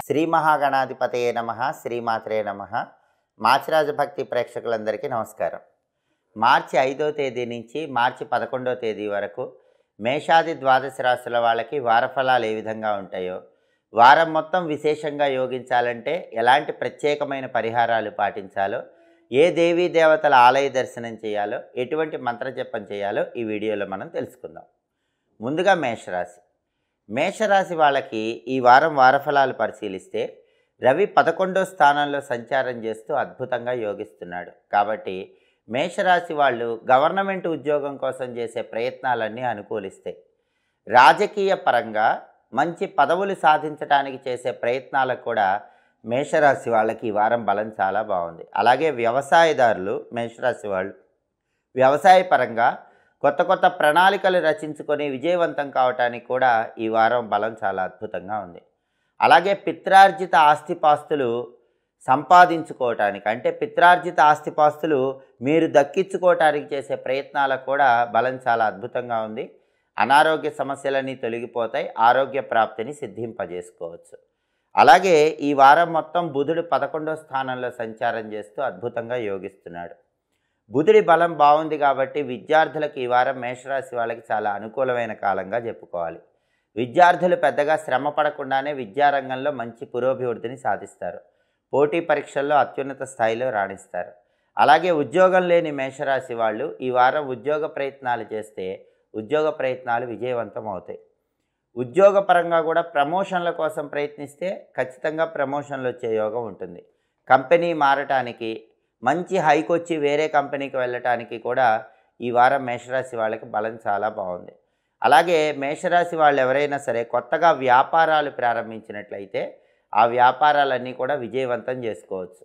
శ్రీ మహాగణాధిపతయే నమః, శ్రీమాత్రే నమః. మాచిరాజ భక్తి ప్రేక్షకులందరికీ నమస్కారం. మార్చి 5వ తేదీ నుంచి మార్చి 11వ తేదీ వరకు మేషాది ద్వాదశ రాశుల వాళ్ళకి వారఫలాలు ఏ విధంగా ఉంటాయో, వారం మొత్తం విశేషంగా యోగించాలంటే ఎలాంటి ప్రత్యేకమైన పరిహారాలు పాటించాలో, ఏ దేవీ దేవతల ఆలయ దర్శనం చేయాలో, ఎటువంటి మంత్రజపం చేయాలో ఈ వీడియోలో మనం తెలుసుకుందాం. ముందుగా మేషరాశి. మేషరాశి వాళ్ళకి ఈ వారం వారఫలాలు పరిశీలిస్తే రవి 11వ స్థానంలో సంచారం చేస్తూ అద్భుతంగా యోగిస్తున్నాడు. కాబట్టి మేషరాశి వాళ్ళు గవర్నమెంట్ ఉద్యోగం కోసం చేసే ప్రయత్నాలన్నీ అనుకూలిస్తాయి. రాజకీయ పరంగా మంచి పదవులు సాధించడానికి చేసే ప్రయత్నాలకు కూడా మేషరాశి వాళ్ళకి ఈ వారం బలం చాలా బాగుంది. అలాగే వ్యవసాయదారులు మేషరాశి వాళ్ళు వ్యవసాయ పరంగా కొత్త కొత్త ప్రణాళికలు రచించుకొని విజయవంతం కావటానికి కూడా ఈ వారం బలం చాలా అద్భుతంగా ఉంది. అలాగే పిత్రార్జిత ఆస్తిపాస్తులు సంపాదించుకోవటానికి, అంటే పిత్రార్జిత ఆస్తిపాస్తులు మీరు దక్కించుకోవటానికి చేసే ప్రయత్నాలకు కూడా బలం చాలా అద్భుతంగా ఉంది. అనారోగ్య సమస్యలన్నీ తొలగిపోతాయి, ఆరోగ్య ప్రాప్తిని సిద్ధింపజేసుకోవచ్చు. అలాగే ఈ వారం మొత్తం బుధుడు 11వ స్థానంలో సంచారం చేస్తూ అద్భుతంగా యోగిస్తున్నాడు. బుధుడి బలం బాగుంది కాబట్టి విద్యార్థులకు ఈ వారం మేషరాశి వాళ్ళకి చాలా అనుకూలమైన కాలంగా చెప్పుకోవాలి. విద్యార్థులు పెద్దగా శ్రమ పడకుండానే విద్యారంగంలో మంచి పురోభివృద్ధిని సాధిస్తారు. పోటీ పరీక్షల్లో అత్యున్నత స్థాయిలో రాణిస్తారు. అలాగే ఉద్యోగం లేని మేషరాశి వాళ్ళు ఈ వారం ఉద్యోగ ప్రయత్నాలు చేస్తే ఉద్యోగ ప్రయత్నాలు విజయవంతం అవుతాయి. ఉద్యోగపరంగా కూడా ప్రమోషన్ల కోసం ప్రయత్నిస్తే ఖచ్చితంగా ప్రమోషన్లు వచ్చే యోగం ఉంటుంది. కంపెనీ మారటానికి, మంచి హైక్ వచ్చి వేరే కంపెనీకి వెళ్ళటానికి కూడా ఈ వారం మేషరాశి వాళ్ళకి బలం చాలా బాగుంది. అలాగే మేషరాశి వాళ్ళు ఎవరైనా సరే కొత్తగా వ్యాపారాలు ప్రారంభించినట్లయితే ఆ వ్యాపారాలన్నీ కూడా విజయవంతం చేసుకోవచ్చు.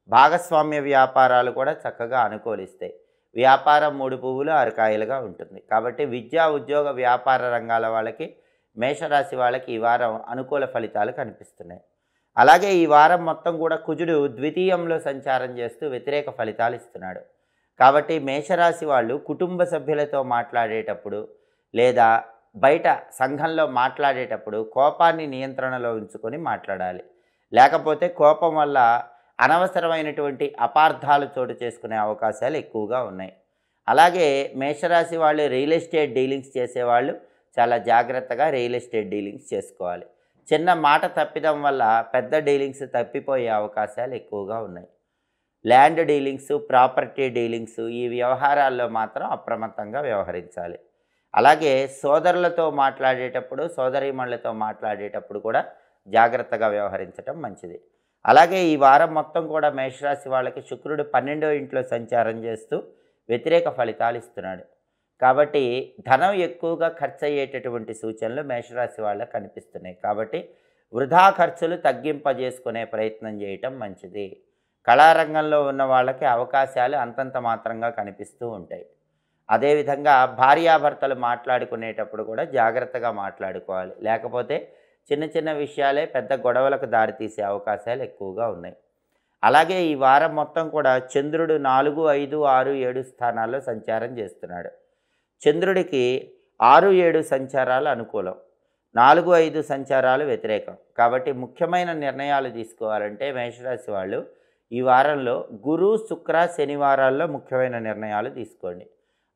భాగస్వామ్య వ్యాపారాలు కూడా చక్కగా అనుకూలిస్తాయి. వ్యాపారం 3 పువ్వులు 6 కాయలుగా ఉంటుంది. కాబట్టి విద్యా ఉద్యోగ వ్యాపార రంగాల వాళ్ళకి మేషరాశి వాళ్ళకి ఈ వారం అనుకూల ఫలితాలు కనిపిస్తున్నాయి. అలాగే ఈ వారం మొత్తం కూడా కుజుడు ద్వితీయంలో సంచారం చేస్తూ వ్యతిరేక ఫలితాలు ఇస్తున్నాడు. కాబట్టి మేషరాశి వాళ్ళు కుటుంబ సభ్యులతో మాట్లాడేటప్పుడు లేదా బయట సంఘంలో మాట్లాడేటప్పుడు కోపాన్ని నియంత్రణలో ఉంచుకొని మాట్లాడాలి. లేకపోతే కోపం వల్ల అనవసరమైనటువంటి అపార్థాలు చోటు చేసుకునే అవకాశాలు ఎక్కువగా ఉన్నాయి. అలాగే మేషరాశి వాళ్ళు రియల్ ఎస్టేట్ డీలింగ్స్ చేసేవాళ్ళు చాలా జాగ్రత్తగా రియల్ ఎస్టేట్ డీలింగ్స్ చేసుకోవాలి. చిన్న మాట తప్పిదం వల్ల పెద్ద డీలింగ్స్ తప్పిపోయే అవకాశాలు ఎక్కువగా ఉన్నాయి. ల్యాండ్ డీలింగ్స్, ప్రాపర్టీ డీలింగ్స్ ఈ వ్యవహారాల్లో మాత్రం అప్రమత్తంగా వ్యవహరించాలి. అలాగే సోదరులతో మాట్లాడేటప్పుడు, సోదరీమణులతో మాట్లాడేటప్పుడు కూడా జాగ్రత్తగా వ్యవహరించడం మంచిది. అలాగే ఈ వారం మొత్తం కూడా మేషరాశి వాళ్ళకి శుక్రుడు 12వ ఇంట్లో సంచారం చేస్తూ వ్యతిరేక ఫలితాలు ఇస్తున్నాడు. కాబట్టి ధనం ఎక్కువగా ఖర్చు అయ్యేటటువంటి సూచనలు మేషరాశి వాళ్ళకి కనిపిస్తున్నాయి. కాబట్టి వృధా ఖర్చులు తగ్గింపజేసుకునే ప్రయత్నం చేయటం మంచిది. కళారంగంలో ఉన్న వాళ్ళకి అవకాశాలు అంతంత మాత్రంగా కనిపిస్తూ ఉంటాయి. అదేవిధంగా భార్యాభర్తలు మాట్లాడుకునేటప్పుడు కూడా జాగ్రత్తగా మాట్లాడుకోవాలి. లేకపోతే చిన్న చిన్న విషయాలే పెద్ద గొడవలకు దారితీసే అవకాశాలు ఎక్కువగా ఉన్నాయి. అలాగే ఈ వారం మొత్తం కూడా చంద్రుడు 4, 5, 6, 7 స్థానాల్లో సంచారం చేస్తున్నాడు. చంద్రుడికి 6, 7 సంచారాలు అనుకూలం, 4, 5 సంచారాలు వ్యతిరేకం. కాబట్టి ముఖ్యమైన నిర్ణయాలు తీసుకోవాలంటే మేషరాశి వాళ్ళు ఈ వారంలో గురు, శుక్ర, శనివారాల్లో ముఖ్యమైన నిర్ణయాలు తీసుకోండి.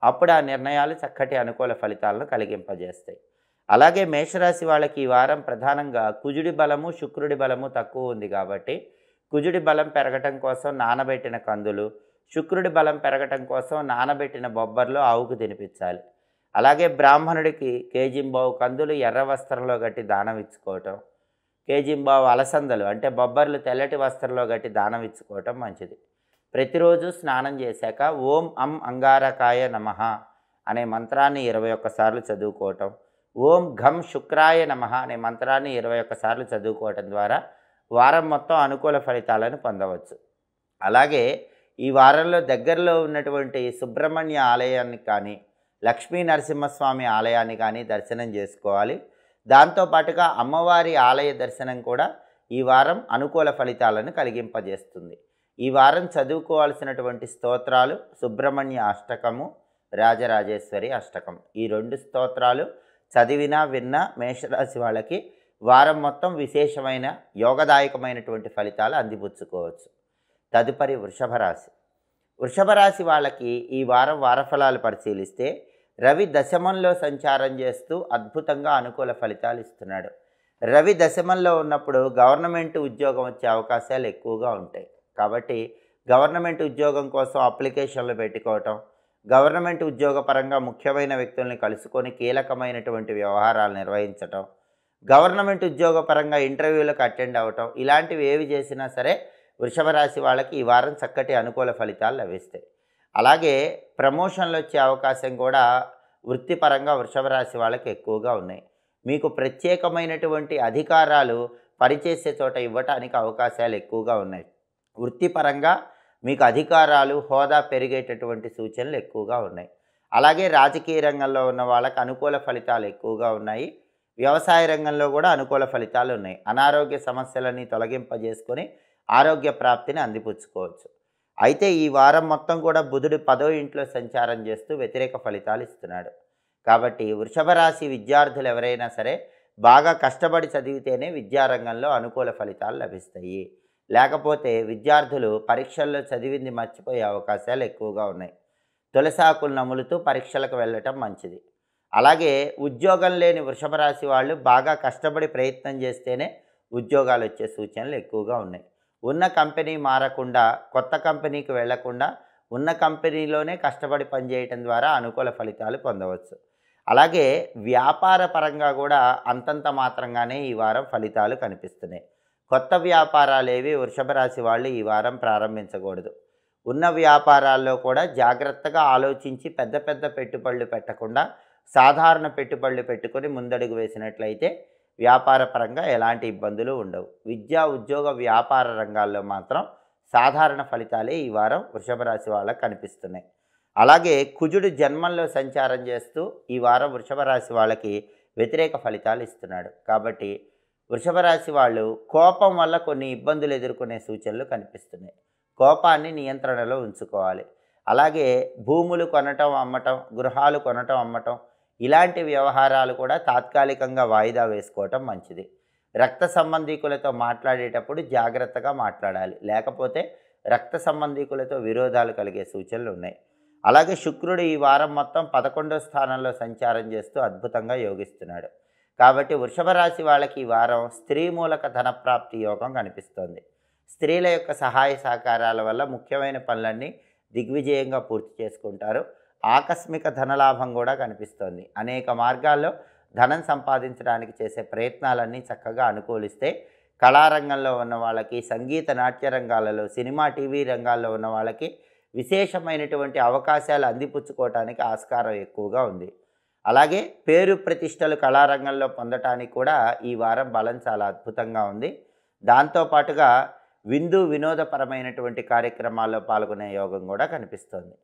అప్పుడు ఆ నిర్ణయాలు చక్కటి అనుకూల ఫలితాలను కలిగింపజేస్తాయి. అలాగే మేషరాశి వాళ్ళకి ఈ వారం ప్రధానంగా కుజుడి బలము, శుక్రుడి బలము తక్కువ ఉంది. కాబట్టి కుజుడి బలం పెరగటం కోసం నానబెట్టిన కందులు, శుక్రుడి బలం పెరగటం కోసం నానబెట్టిన బొబ్బర్లు ఆవుకు తినిపించాలి. అలాగే బ్రాహ్మణుడికి కేజింబావు కందులు ఎర్ర వస్త్రంలో గట్టి దానం ఇచ్చుకోవటం, కేజింబావు అలసందలు అంటే బొబ్బర్లు తెల్లటి వస్త్రంలో గట్టి దానం ఇచ్చుకోవటం మంచిది. ప్రతిరోజు స్నానం చేశాక ఓం అం అంగారకాయ నమః అనే మంత్రాన్ని 21 సార్లు చదువుకోవటం, ఓం ఘం శుక్రాయ నమః అనే మంత్రాన్ని 21 సార్లు చదువుకోవటం ద్వారా వారం మొత్తం అనుకూల ఫలితాలను పొందవచ్చు. అలాగే ఈ వారంలో దగ్గరలో ఉన్నటువంటి సుబ్రహ్మణ్య ఆలయాన్ని కానీ, లక్ష్మీ నరసింహస్వామి ఆలయాన్ని కానీ దర్శనం చేసుకోవాలి. దాంతోపాటుగా అమ్మవారి ఆలయ దర్శనం కూడా ఈ వారం అనుకూల ఫలితాలను కలిగింపజేస్తుంది. ఈ వారం చదువుకోవాల్సినటువంటి స్తోత్రాలు సుబ్రహ్మణ్య అష్టకము, రాజరాజేశ్వరి అష్టకం. ఈ 2 స్తోత్రాలు చదివినా విన్నా మేషరాశి వాళ్ళకి వారం మొత్తం విశేషమైన యోగదాయకమైనటువంటి ఫలితాలు అందిపుచ్చుకోవచ్చు. తదుపరి వృషభ రాశి. వృషభ రాశి వాళ్ళకి ఈ వారం వారఫలాలు పరిశీలిస్తే రవి దశమంలో సంచారం చేస్తూ అద్భుతంగా అనుకూల ఫలితాలు ఇస్తున్నాడు. రవి దశమంలో ఉన్నప్పుడు గవర్నమెంట్ ఉద్యోగం వచ్చే అవకాశాలు ఎక్కువగా ఉంటాయి. కాబట్టి గవర్నమెంట్ ఉద్యోగం కోసం అప్లికేషన్లు పెట్టుకోవటం, గవర్నమెంట్ ఉద్యోగపరంగా ముఖ్యమైన వ్యక్తుల్ని కలుసుకొని కీలకమైనటువంటి వ్యవహారాలు నిర్వహించటం, గవర్నమెంట్ ఉద్యోగపరంగా ఇంటర్వ్యూలకు అటెండ్ అవ్వటం, ఇలాంటివి ఏవి చేసినా సరే వృషభ రాశి వాళ్ళకి ఈ వారం చక్కటి అనుకూల ఫలితాలు లభిస్తాయి. అలాగే ప్రమోషన్లు వచ్చే అవకాశం కూడా వృత్తిపరంగా వృషభ రాశి వాళ్ళకి ఎక్కువగా ఉన్నాయి. మీకు ప్రత్యేకమైనటువంటి అధికారాలు పనిచేసే చోట ఇవ్వటానికి అవకాశాలు ఎక్కువగా ఉన్నాయి. వృత్తిపరంగా మీకు అధికారాలు, హోదా పెరిగేటటువంటి సూచనలు ఎక్కువగా ఉన్నాయి. అలాగే రాజకీయ రంగంలో ఉన్న వాళ్ళకి అనుకూల ఫలితాలు ఎక్కువగా ఉన్నాయి. వ్యవసాయ రంగంలో కూడా అనుకూల ఫలితాలు ఉన్నాయి. అనారోగ్య సమస్యలని తొలగింపజేసుకొని ఆరోగ్య ప్రాప్తిని అందిపుచ్చుకోవచ్చు. అయితే ఈ వారం మొత్తం కూడా బుధుడు 10వ ఇంట్లో సంచారం చేస్తూ వ్యతిరేక ఫలితాలు ఇస్తున్నాడు. కాబట్టి వృషభ రాశి విద్యార్థులు ఎవరైనా సరే బాగా కష్టపడి చదివితేనే విద్యారంగంలో అనుకూల ఫలితాలు లభిస్తాయి. లేకపోతే విద్యార్థులు పరీక్షల్లో చదివింది మర్చిపోయే అవకాశాలు ఎక్కువగా ఉన్నాయి. తులసాకులు నములుతూ పరీక్షలకు వెళ్ళటం మంచిది. అలాగే ఉద్యోగం లేని వృషభ రాశి వాళ్ళు బాగా కష్టపడి ప్రయత్నం చేస్తేనే ఉద్యోగాలు వచ్చే సూచనలు ఎక్కువగా ఉన్నాయి. ఉన్న కంపెనీ మారకుండా కొత్త కంపెనీకి వెళ్లకుండా ఉన్న కంపెనీలోనే కష్టపడి పనిచేయటం ద్వారా అనుకూల ఫలితాలు పొందవచ్చు. అలాగే వ్యాపార పరంగా కూడా అంతంత మాత్రంగానే ఈ వారం ఫలితాలు కనిపిస్తున్నాయి. కొత్త వ్యాపారాలేవి వృషభ రాశి వాళ్ళు ఈ వారం ప్రారంభించకూడదు. ఉన్న వ్యాపారాల్లో కూడా జాగ్రత్తగా ఆలోచించి పెద్ద పెద్ద పెట్టుబడులు పెట్టకుండా సాధారణ పెట్టుబడులు పెట్టుకొని ముందడుగు వేసినట్లయితే వ్యాపార పరంగా ఎలాంటి ఇబ్బందులు ఉండవు. విద్యా, ఉద్యోగ, వ్యాపార రంగాల్లో మాత్రం సాధారణ ఫలితాలే ఈ వారం వృషభ రాశి వాళ్ళకి కనిపిస్తున్నాయి. అలాగే కుజుడు జన్మంలో సంచారం చేస్తూ ఈ వారం వృషభ రాశి వాళ్ళకి వ్యతిరేక ఫలితాలు ఇస్తున్నాడు. కాబట్టి వృషభ రాశి వాళ్ళు కోపం వల్ల కొన్ని ఇబ్బందులు ఎదుర్కొనే సూచనలు కనిపిస్తున్నాయి. కోపాన్ని నియంత్రణలో ఉంచుకోవాలి. అలాగే భూములు కొనటం, అమ్మటం, గృహాలు కొనటం, అమ్మటం, ఇలాంటి వ్యవహారాలు కూడా తాత్కాలికంగా వాయిదా వేసుకోవటం మంచిది. రక్త సంబంధీకులతో మాట్లాడేటప్పుడు జాగ్రత్తగా మాట్లాడాలి. లేకపోతే రక్త సంబంధీకులతో విరోధాలు కలిగే సూచనలు ఉన్నాయి. అలాగే శుక్రుడు ఈ వారం మొత్తం 11వ స్థానంలో సంచారం చేస్తూ అద్భుతంగా యోగిస్తున్నాడు. కాబట్టి వృషభ రాశి వాళ్ళకి ఈ వారం స్త్రీ మూలక ధనప్రాప్తి యోగం కనిపిస్తోంది. స్త్రీల యొక్క సహాయ సహకారాల వల్ల ముఖ్యమైన పనులన్నీ దిగ్విజయంగా పూర్తి చేసుకుంటారు. ఆకస్మిక ధనలాభం కూడా కనిపిస్తోంది. అనేక మార్గాల్లో ధనం సంపాదించడానికి చేసే ప్రయత్నాలన్నీ చక్కగా అనుకూలిస్తే కళారంగంలో ఉన్న వాళ్ళకి, సంగీత నాట్య రంగాలలో, సినిమా, టీవీ రంగాల్లో ఉన్న వాళ్ళకి విశేషమైనటువంటి అవకాశాలు అందిపుచ్చుకోవటానికి ఆస్కారం ఎక్కువగా ఉంది. అలాగే పేరు ప్రతిష్టలు కళారంగంలో పొందటానికి కూడా ఈ వారం బలం చాలా అద్భుతంగా ఉంది. దాంతోపాటుగా విందు వినోదపరమైనటువంటి కార్యక్రమాల్లో పాల్గొనే యోగం కూడా కనిపిస్తోంది.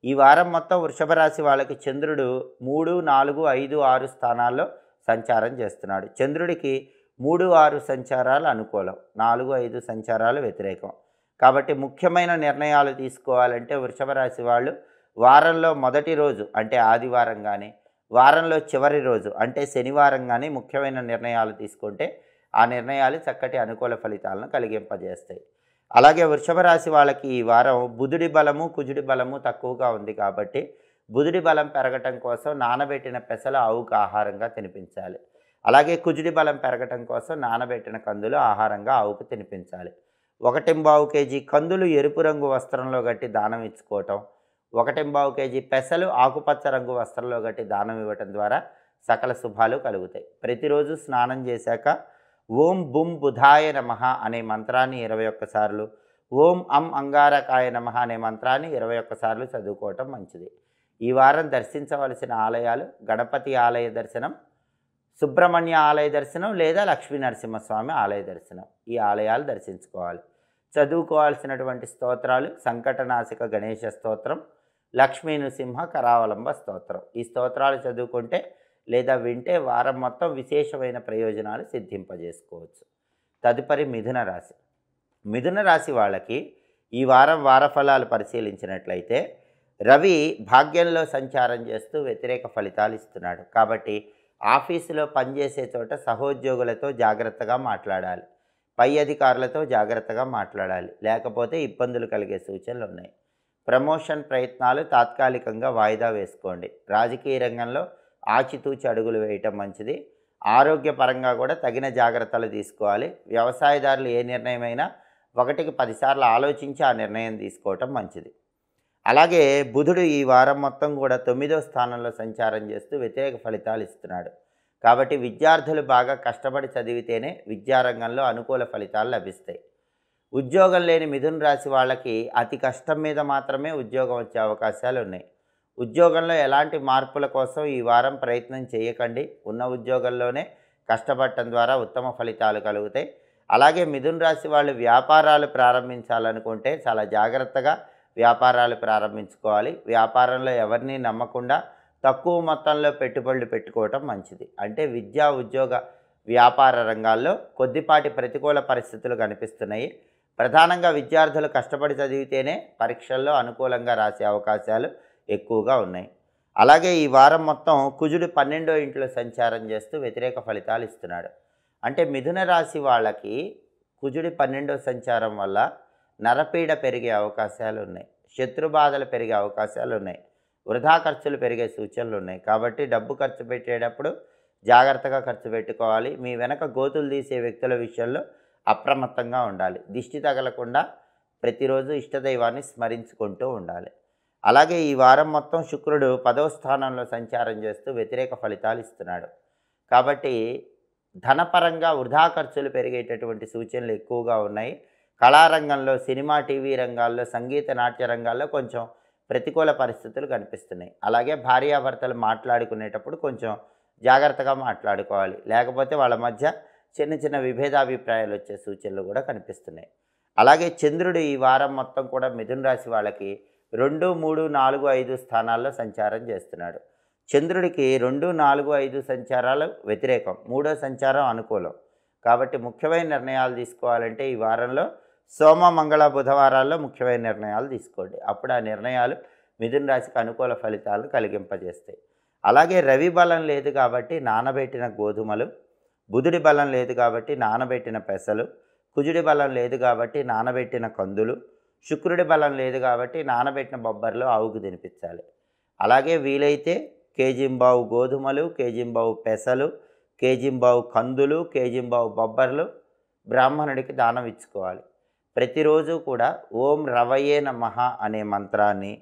ఈ వారం మొత్తం వృషభ రాశి వాళ్ళకి చంద్రుడు 3, 4, 5, 6 స్థానాల్లో సంచారం చేస్తున్నాడు. చంద్రుడికి 3, 6 సంచారాలు అనుకూలం, 4, 5 సంచారాలు వ్యతిరేకం. కాబట్టి ముఖ్యమైన నిర్ణయాలు తీసుకోవాలంటే వృషభ రాశి వాళ్ళు వారంలో మొదటి రోజు అంటే ఆదివారం కానీ, వారంలో చివరి రోజు అంటే శనివారం కానీ ముఖ్యమైన నిర్ణయాలు తీసుకుంటే ఆ నిర్ణయాలు చక్కటి అనుకూల ఫలితాలను కలిగింపజేస్తాయి. అలాగే వృషభ రాశి వాళ్ళకి ఈ వారం బుధుడి బలము, కుజుడి బలము తక్కువగా ఉంది. కాబట్టి బుధుడి బలం పెరగటం కోసం నానబెట్టిన పెసలు ఆవుకు ఆహారంగా తినిపించాలి. అలాగే కుజుడి బలం పెరగటం కోసం నానబెట్టిన కందులు ఆహారంగా ఆవుకు తినిపించాలి. 1.25 కేజీ కందులు ఎరుపు రంగు వస్త్రంలో గట్టి దానం ఇచ్చుకోవటం, 1.25 కేజీ పెసలు ఆకుపచ్చ రంగు వస్త్రంలో గట్టి దానం ఇవ్వటం ద్వారా సకల శుభాలు కలుగుతాయి. ప్రతిరోజు స్నానం చేశాక ఓం బుం బుధాయ నమః అనే మంత్రాన్ని 21 సార్లు, ఓం అం అంగారకాయ నమః అనే మంత్రాన్ని 21 సార్లు చదువుకోవటం మంచిది. ఈ వారం దర్శించవలసిన ఆలయాలు గణపతి ఆలయ దర్శనం, సుబ్రహ్మణ్య ఆలయ దర్శనం లేదా లక్ష్మీ నరసింహస్వామి ఆలయ దర్శనం. ఈ ఆలయాలు దర్శించుకోవాలి. చదువుకోవాల్సినటువంటి స్తోత్రాలు సంకటనాశక గణేశ స్తోత్రం, లక్ష్మీ నృసింహ కరావలంబ స్తోత్రం. ఈ స్తోత్రాలు చదువుకుంటే లేదా వింటే వారం మొత్తం విశేషమైన ప్రయోజనాలు సిద్ధింపజేసుకోవచ్చు. తదుపరి మిథున రాశి. మిథున రాశి వాళ్ళకి ఈ వారం వారఫలాలు పరిశీలించినట్లయితే రవి భాగ్యంలో సంచారం చేస్తూ వ్యతిరేక ఫలితాలు ఇస్తున్నాడు. కాబట్టి ఆఫీసులో పనిచేసే చోట సహోద్యోగులతో జాగ్రత్తగా మాట్లాడాలి. పై అధికారులతో జాగ్రత్తగా మాట్లాడాలి. లేకపోతే ఇబ్బందులు కలిగే సూచనలు ఉన్నాయి. ప్రమోషన్ ప్రయత్నాలు తాత్కాలికంగా వాయిదా వేసుకోండి. రాజకీయ రంగంలో ఆచితూచి అడుగులు వేయటం మంచిది. ఆరోగ్యపరంగా కూడా తగిన జాగ్రత్తలు తీసుకోవాలి. వ్యవసాయదారులు ఏ నిర్ణయమైనా 1కి 10 సార్లు ఆలోచించి ఆ నిర్ణయం తీసుకోవటం మంచిది. అలాగే బుధుడు ఈ వారం మొత్తం కూడా 9వ స్థానంలో సంచారం చేస్తూ వ్యతిరేక ఫలితాలు ఇస్తున్నాడు. కాబట్టి విద్యార్థులు బాగా కష్టపడి చదివితేనే విద్యారంగంలో అనుకూల ఫలితాలు లభిస్తాయి. ఉద్యోగం లేని మిథున రాశి వాళ్ళకి అతి కష్టం మీద మాత్రమే ఉద్యోగం వచ్చే అవకాశాలు ఉన్నాయి. ఉద్యోగంలో ఎలాంటి మార్పుల కోసం ఈ వారం ప్రయత్నం చేయకండి. ఉన్న ఉద్యోగంలోనే కష్టపడటం ద్వారా ఉత్తమ ఫలితాలు కలుగుతాయి. అలాగే మిథున రాశి వాళ్ళు వ్యాపారాలు ప్రారంభించాలనుకుంటే చాలా జాగ్రత్తగా వ్యాపారాలు ప్రారంభించుకోవాలి. వ్యాపారంలో ఎవరిని నమ్మకుండా తక్కువ మొత్తంలో పెట్టుబడులు పెట్టుకోవటం మంచిది. అంటే విద్యా ఉద్యోగ వ్యాపార రంగాల్లో కొద్దిపాటి ప్రతికూల పరిస్థితులు కనిపిస్తున్నాయి. ప్రధానంగా విద్యార్థులు కష్టపడి చదివితేనే పరీక్షల్లో అనుకూలంగా రాసే అవకాశాలు ఎక్కువగా ఉన్నాయి. అలాగే ఈ వారం మొత్తం కుజుడు 12వ ఇంట్లో సంచారం చేస్తూ వ్యతిరేక ఫలితాలు ఇస్తున్నాడు. అంటే మిథున రాశి వాళ్ళకి కుజుడి 12వ సంచారం వల్ల నరపీడ పెరిగే అవకాశాలు ఉన్నాయి. శత్రుబాధలు పెరిగే అవకాశాలు ఉన్నాయి. వృధా ఖర్చులు పెరిగే సూచనలు ఉన్నాయి. కాబట్టి డబ్బు ఖర్చు పెట్టేటప్పుడు జాగ్రత్తగా ఖర్చు పెట్టుకోవాలి. మీ వెనక గోతులు తీసే వ్యక్తుల విషయంలో అప్రమత్తంగా ఉండాలి. దిష్టి తగలకుండా ప్రతిరోజు ఇష్టదైవాన్ని స్మరించుకుంటూ ఉండాలి. అలాగే ఈ వారం మొత్తం శుక్రుడు 10వ స్థానంలో సంచారం చేస్తూ వ్యతిరేక ఫలితాలు ఇస్తున్నాడు. కాబట్టి ధనపరంగా వృధా ఖర్చులు పెరిగేటటువంటి సూచనలు ఎక్కువగా ఉన్నాయి. కళారంగంలో, సినిమా, టీవీ రంగాల్లో, సంగీత, నాట్య రంగాల్లో కొంచెం ప్రతికూల పరిస్థితులు కనిపిస్తున్నాయి. అలాగే భార్యాభర్తలు మాట్లాడుకునేటప్పుడు కొంచెం జాగ్రత్తగా మాట్లాడుకోవాలి. లేకపోతే వాళ్ళ మధ్య చిన్న చిన్న విభేదాభిప్రాయాలు వచ్చే సూచనలు కూడా కనిపిస్తున్నాయి. అలాగే చంద్రుడు ఈ వారం మొత్తం కూడా మిథున రాశి వాళ్ళకి 2, 3, 4, 5 స్థానాల్లో సంచారం చేస్తున్నాడు. చంద్రుడికి 2, 4, 5 సంచారాలు వ్యతిరేకం, 3వ సంచారం అనుకూలం. కాబట్టి ముఖ్యమైన నిర్ణయాలు తీసుకోవాలంటే ఈ వారంలో సోమ, మంగళ, బుధవారాల్లో ముఖ్యమైన నిర్ణయాలు తీసుకోండి. అప్పుడు ఆ నిర్ణయాలు మిథున రాశికి అనుకూల ఫలితాలను కలిగింపజేస్తాయి. అలాగే రవి బలం లేదు కాబట్టి నానబెట్టిన గోధుమలు, బుధుడి బలం లేదు కాబట్టి నానబెట్టిన పెసలు, కుజుడి బలం లేదు కాబట్టి నానబెట్టిన కందులు, శుక్రుడి బలం లేదు కాబట్టి నానబెట్టిన బొబ్బర్లు ఆవుకు తినిపించాలి. అలాగే వీలైతే కేజింబావు గోధుమలు, కేజింబావు పెసలు, కేజింబావు కందులు, కేజింబావు బొబ్బర్లు బ్రాహ్మణుడికి దానం ఇచ్చుకోవాలి. ప్రతిరోజు కూడా ఓం రవయే నమః అనే మంత్రాన్ని,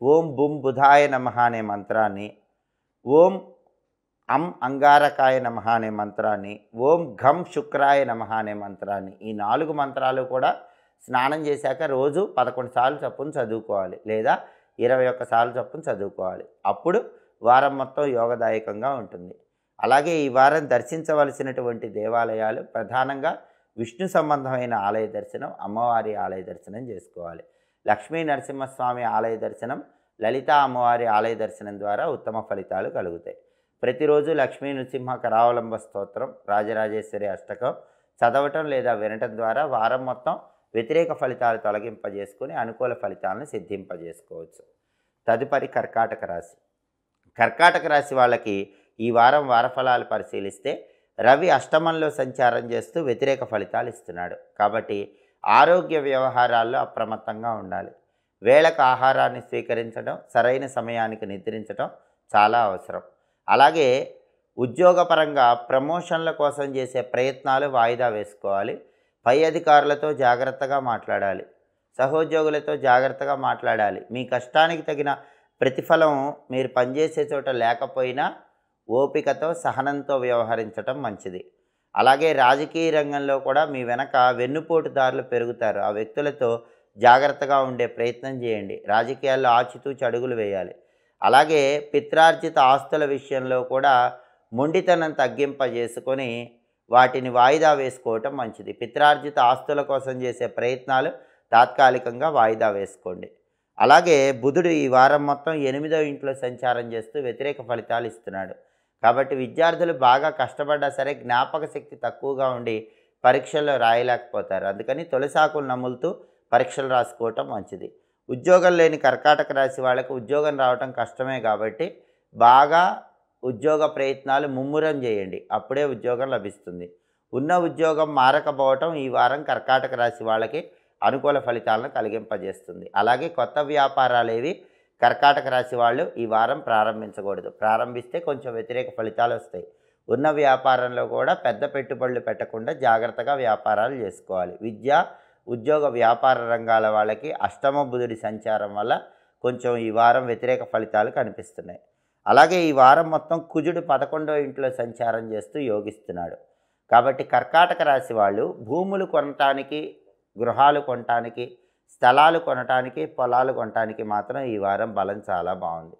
ఓం బుం బుధాయ నమః అనే మంత్రాన్ని, ఓం అం అంగారకాయ నమః అనే మంత్రాన్ని, ఓం ఘం శుక్రాయ నమః అనే మంత్రాన్ని, ఈ 4 మంత్రాలు కూడా స్నానం చేశాక రోజు 11 సార్లు చొప్పున చదువుకోవాలి. లేదా 21 సార్లు చొప్పున చదువుకోవాలి. అప్పుడు వారం మొత్తం యోగదాయకంగా ఉంటుంది. అలాగే ఈ వారం దర్శించవలసినటువంటి దేవాలయాలు ప్రధానంగా విష్ణు సంబంధమైన ఆలయ దర్శనం, అమ్మవారి ఆలయ దర్శనం చేసుకోవాలి. లక్ష్మీ నరసింహస్వామి ఆలయ దర్శనం, లలితా అమ్మవారి ఆలయ దర్శనం ద్వారా ఉత్తమ ఫలితాలు కలుగుతాయి. ప్రతిరోజు లక్ష్మీ నృసింహ కరావలంబ స్తోత్రం, రాజరాజేశ్వరి అష్టకం చదవటం లేదా వినటం ద్వారా వారం మొత్తం వ్యతిరేక ఫలితాలు తొలగింపజేసుకుని అనుకూల ఫలితాలను సిద్ధింపజేసుకోవచ్చు. తదుపరి కర్కాటక రాశి. కర్కాటక రాశి వాళ్ళకి ఈ వారం వారఫలాలు పరిశీలిస్తే రవి అష్టమంలో సంచారం చేస్తూ వ్యతిరేక ఫలితాలు ఇస్తున్నాడు. కాబట్టి ఆరోగ్య వ్యవహారాల్లో అప్రమత్తంగా ఉండాలి. వేళకు ఆహారాన్ని స్వీకరించడం, సరైన సమయానికి నిద్రించడం చాలా అవసరం. అలాగే ఉద్యోగపరంగా ప్రమోషన్ల కోసం చేసే ప్రయత్నాలు వాయిదా వేసుకోవాలి. పై అధికారులతో జాగ్రత్తగా మాట్లాడాలి. సహోద్యోగులతో జాగ్రత్తగా మాట్లాడాలి. మీ కష్టానికి తగిన ప్రతిఫలం మీరు పనిచేసే చోట లేకపోయినా ఓపికతో, సహనంతో వ్యవహరించటం మంచిది. అలాగే రాజకీయ రంగంలో కూడా మీ వెనక వెన్నుపోటుదారులు పెరుగుతారు. ఆ వ్యక్తులతో జాగ్రత్తగా ఉండే ప్రయత్నం చేయండి. రాజకీయాల్లో ఆచితూచి అడుగులు వేయాలి. అలాగే పిత్రార్జిత ఆస్తుల విషయంలో కూడా మొండితనం తగ్గింపజేసుకొని వాటిని వాయిదా వేసుకోవటం మంచిది. పిత్రార్జిత ఆస్తుల కోసం చేసే ప్రయత్నాలు తాత్కాలికంగా వాయిదా వేసుకోండి. అలాగే బుధుడు ఈ వారం మొత్తం 8వ ఇంట్లో సంచారం చేస్తూ వ్యతిరేక ఫలితాలు ఇస్తున్నాడు. కాబట్టి విద్యార్థులు బాగా కష్టపడ్డా సరే జ్ఞాపక శక్తి తక్కువగా ఉండి పరీక్షల్లో రాయలేకపోతారు. అందుకని తొలిసాకులు నములుతూ పరీక్షలు రాసుకోవటం మంచిది. ఉద్యోగం లేని కర్కాటక రాశి వాళ్ళకు ఉద్యోగం రావటం కష్టమే కాబట్టి బాగా ఉద్యోగ ప్రయత్నాలు ముమ్మరం చేయండి. అప్పుడే ఉద్యోగం లభిస్తుంది. ఉన్న ఉద్యోగం మారకపోవటం ఈ వారం కర్కాటక రాశి వాళ్ళకి అనుకూల ఫలితాలను కలిగింపజేస్తుంది. అలాగే కొత్త వ్యాపారాలేవి కర్కాటక రాశి వాళ్ళు ఈ వారం ప్రారంభించకూడదు. ప్రారంభిస్తే కొంచెం వ్యతిరేక ఫలితాలు వస్తాయి. ఉన్న వ్యాపారంలో కూడా పెద్ద పెట్టుబడులు పెట్టకుండా జాగ్రత్తగా వ్యాపారాలు చేసుకోవాలి. విద్య, ఉద్యోగ, వ్యాపార రంగాల వాళ్ళకి అష్టమ బుధుడి సంచారం వల్ల కొంచెం ఈ వారం వ్యతిరేక ఫలితాలు కనిపిస్తున్నాయి. అలాగే ఈ వారం మొత్తం కుజుడు 11వ ఇంట్లో సంచారం చేస్తూ యోగిస్తున్నాడు. కాబట్టి కర్కాటక రాశి వాళ్ళు భూములు కొనటానికి, గృహాలు కొనటానికి, స్థలాలు కొనటానికి, పొలాలు కొనటానికి మాత్రం ఈ వారం బలం చాలా బాగుంది.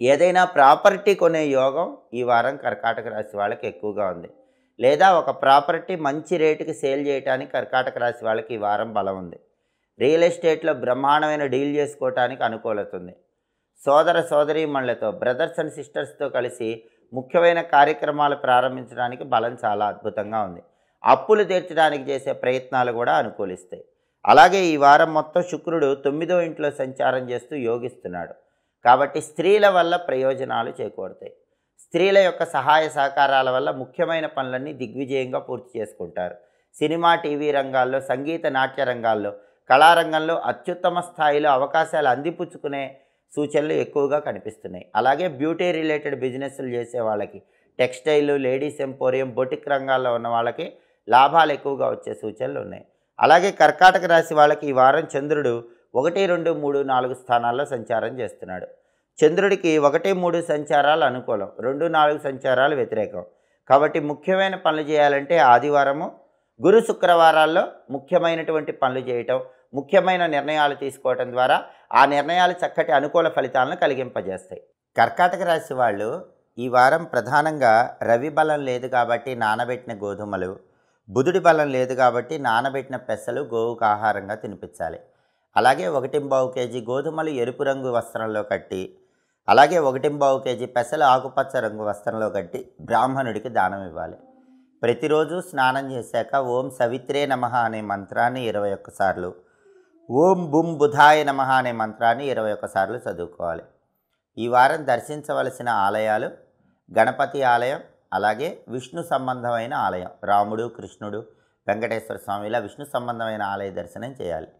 ఏదైనా ప్రాపర్టీ కొనే యోగం ఈ వారం కర్కాటక రాశి వాళ్ళకి ఎక్కువగా ఉంది. లేదా ఒక ప్రాపర్టీ మంచి రేటుకి సేల్ చేయడానికి కర్కాటక రాశి వాళ్ళకి ఈ వారం బలం ఉంది. రియల్ ఎస్టేట్లో బ్రహ్మాండమైన డీల్ చేసుకోవటానికి అనుకూలత ఉంది. సోదర సోదరీమణులతో, బ్రదర్స్ అండ్ సిస్టర్స్తో కలిసి ముఖ్యమైన కార్యక్రమాలు ప్రారంభించడానికి బలం చాలా అద్భుతంగా ఉంది. అప్పులు తీర్చడానికి చేసే ప్రయత్నాలు కూడా అనుకూలిస్తాయి. అలాగే ఈ వారం మొత్తం శుక్రుడు 9వ ఇంట్లో సంచారం చేస్తూ యోగిస్తున్నాడు. కాబట్టి స్త్రీల వల్ల ప్రయోజనాలు చేకూరుతాయి. స్త్రీల యొక్క సహాయ సహకారాల వల్ల ముఖ్యమైన పనులన్నీ దిగ్విజయంగా పూర్తి చేసుకుంటారు. సినిమా, టీవీ రంగాల్లో, సంగీత, నాట్య రంగాల్లో, కళారంగంలో అత్యుత్తమ స్థాయిలో అవకాశాలు అందిపుచ్చుకునే సూచనలు ఎక్కువగా కనిపిస్తున్నాయి. అలాగే బ్యూటీ రిలేటెడ్ బిజినెస్లు చేసే వాళ్ళకి, టెక్స్టైల్, లేడీస్ ఎంపోరియం, బొటిక్ రంగాల్లో ఉన్న వాళ్ళకి లాభాలు ఎక్కువగా వచ్చే సూచనలు ఉన్నాయి. అలాగే కర్కాటక రాశి వాళ్ళకి ఈ వారం చంద్రుడు 1, 2, 3, 4 స్థానాల్లో సంచారం చేస్తున్నాడు. చంద్రుడికి 1, 3 సంచారాలు అనుకూలం, 2, 4 సంచారాలు వ్యతిరేకం. కాబట్టి ముఖ్యమైన పనులు చేయాలంటే ఆదివారము, గురు, శుక్రవారాల్లో ముఖ్యమైనటువంటి పనులు చేయటం, ముఖ్యమైన నిర్ణయాలు తీసుకోవటం ద్వారా ఆ నిర్ణయాలు చక్కటి అనుకూల ఫలితాలను కలిగింపజేస్తాయి. కర్కాటక రాశి వాళ్ళు ఈ వారం ప్రధానంగా రవి బలం లేదు కాబట్టి నానబెట్టిన గోధుమలు, బుధుడి బలం లేదు కాబట్టి నానబెట్టిన పెసలు గోవుకు ఆహారంగా తినిపించాలి. అలాగే 1.25 కేజీ గోధుమలు ఎరుపు రంగు వస్త్రంలో కట్టి, అలాగే 1.25 కేజీ పెసలు ఆకుపచ్చ రంగు వస్త్రంలో కట్టి బ్రాహ్మణుడికి దానం ఇవ్వాలి. ప్రతిరోజు స్నానం చేశాక ఓం సవిత్రే నమః అనే మంత్రాన్ని 21 సార్లు, ఓం బుం బుధాయ నమః అనే మంత్రాన్ని 21 సార్లు చదువుకోవాలి. ఈ వారం దర్శించవలసిన ఆలయాలు గణపతి ఆలయం, అలాగే విష్ణు సంబంధమైన ఆలయం, రాముడు, కృష్ణుడు, వెంకటేశ్వర స్వామి, ఇలా విష్ణు సంబంధమైన ఆలయ దర్శనం చేయాలి.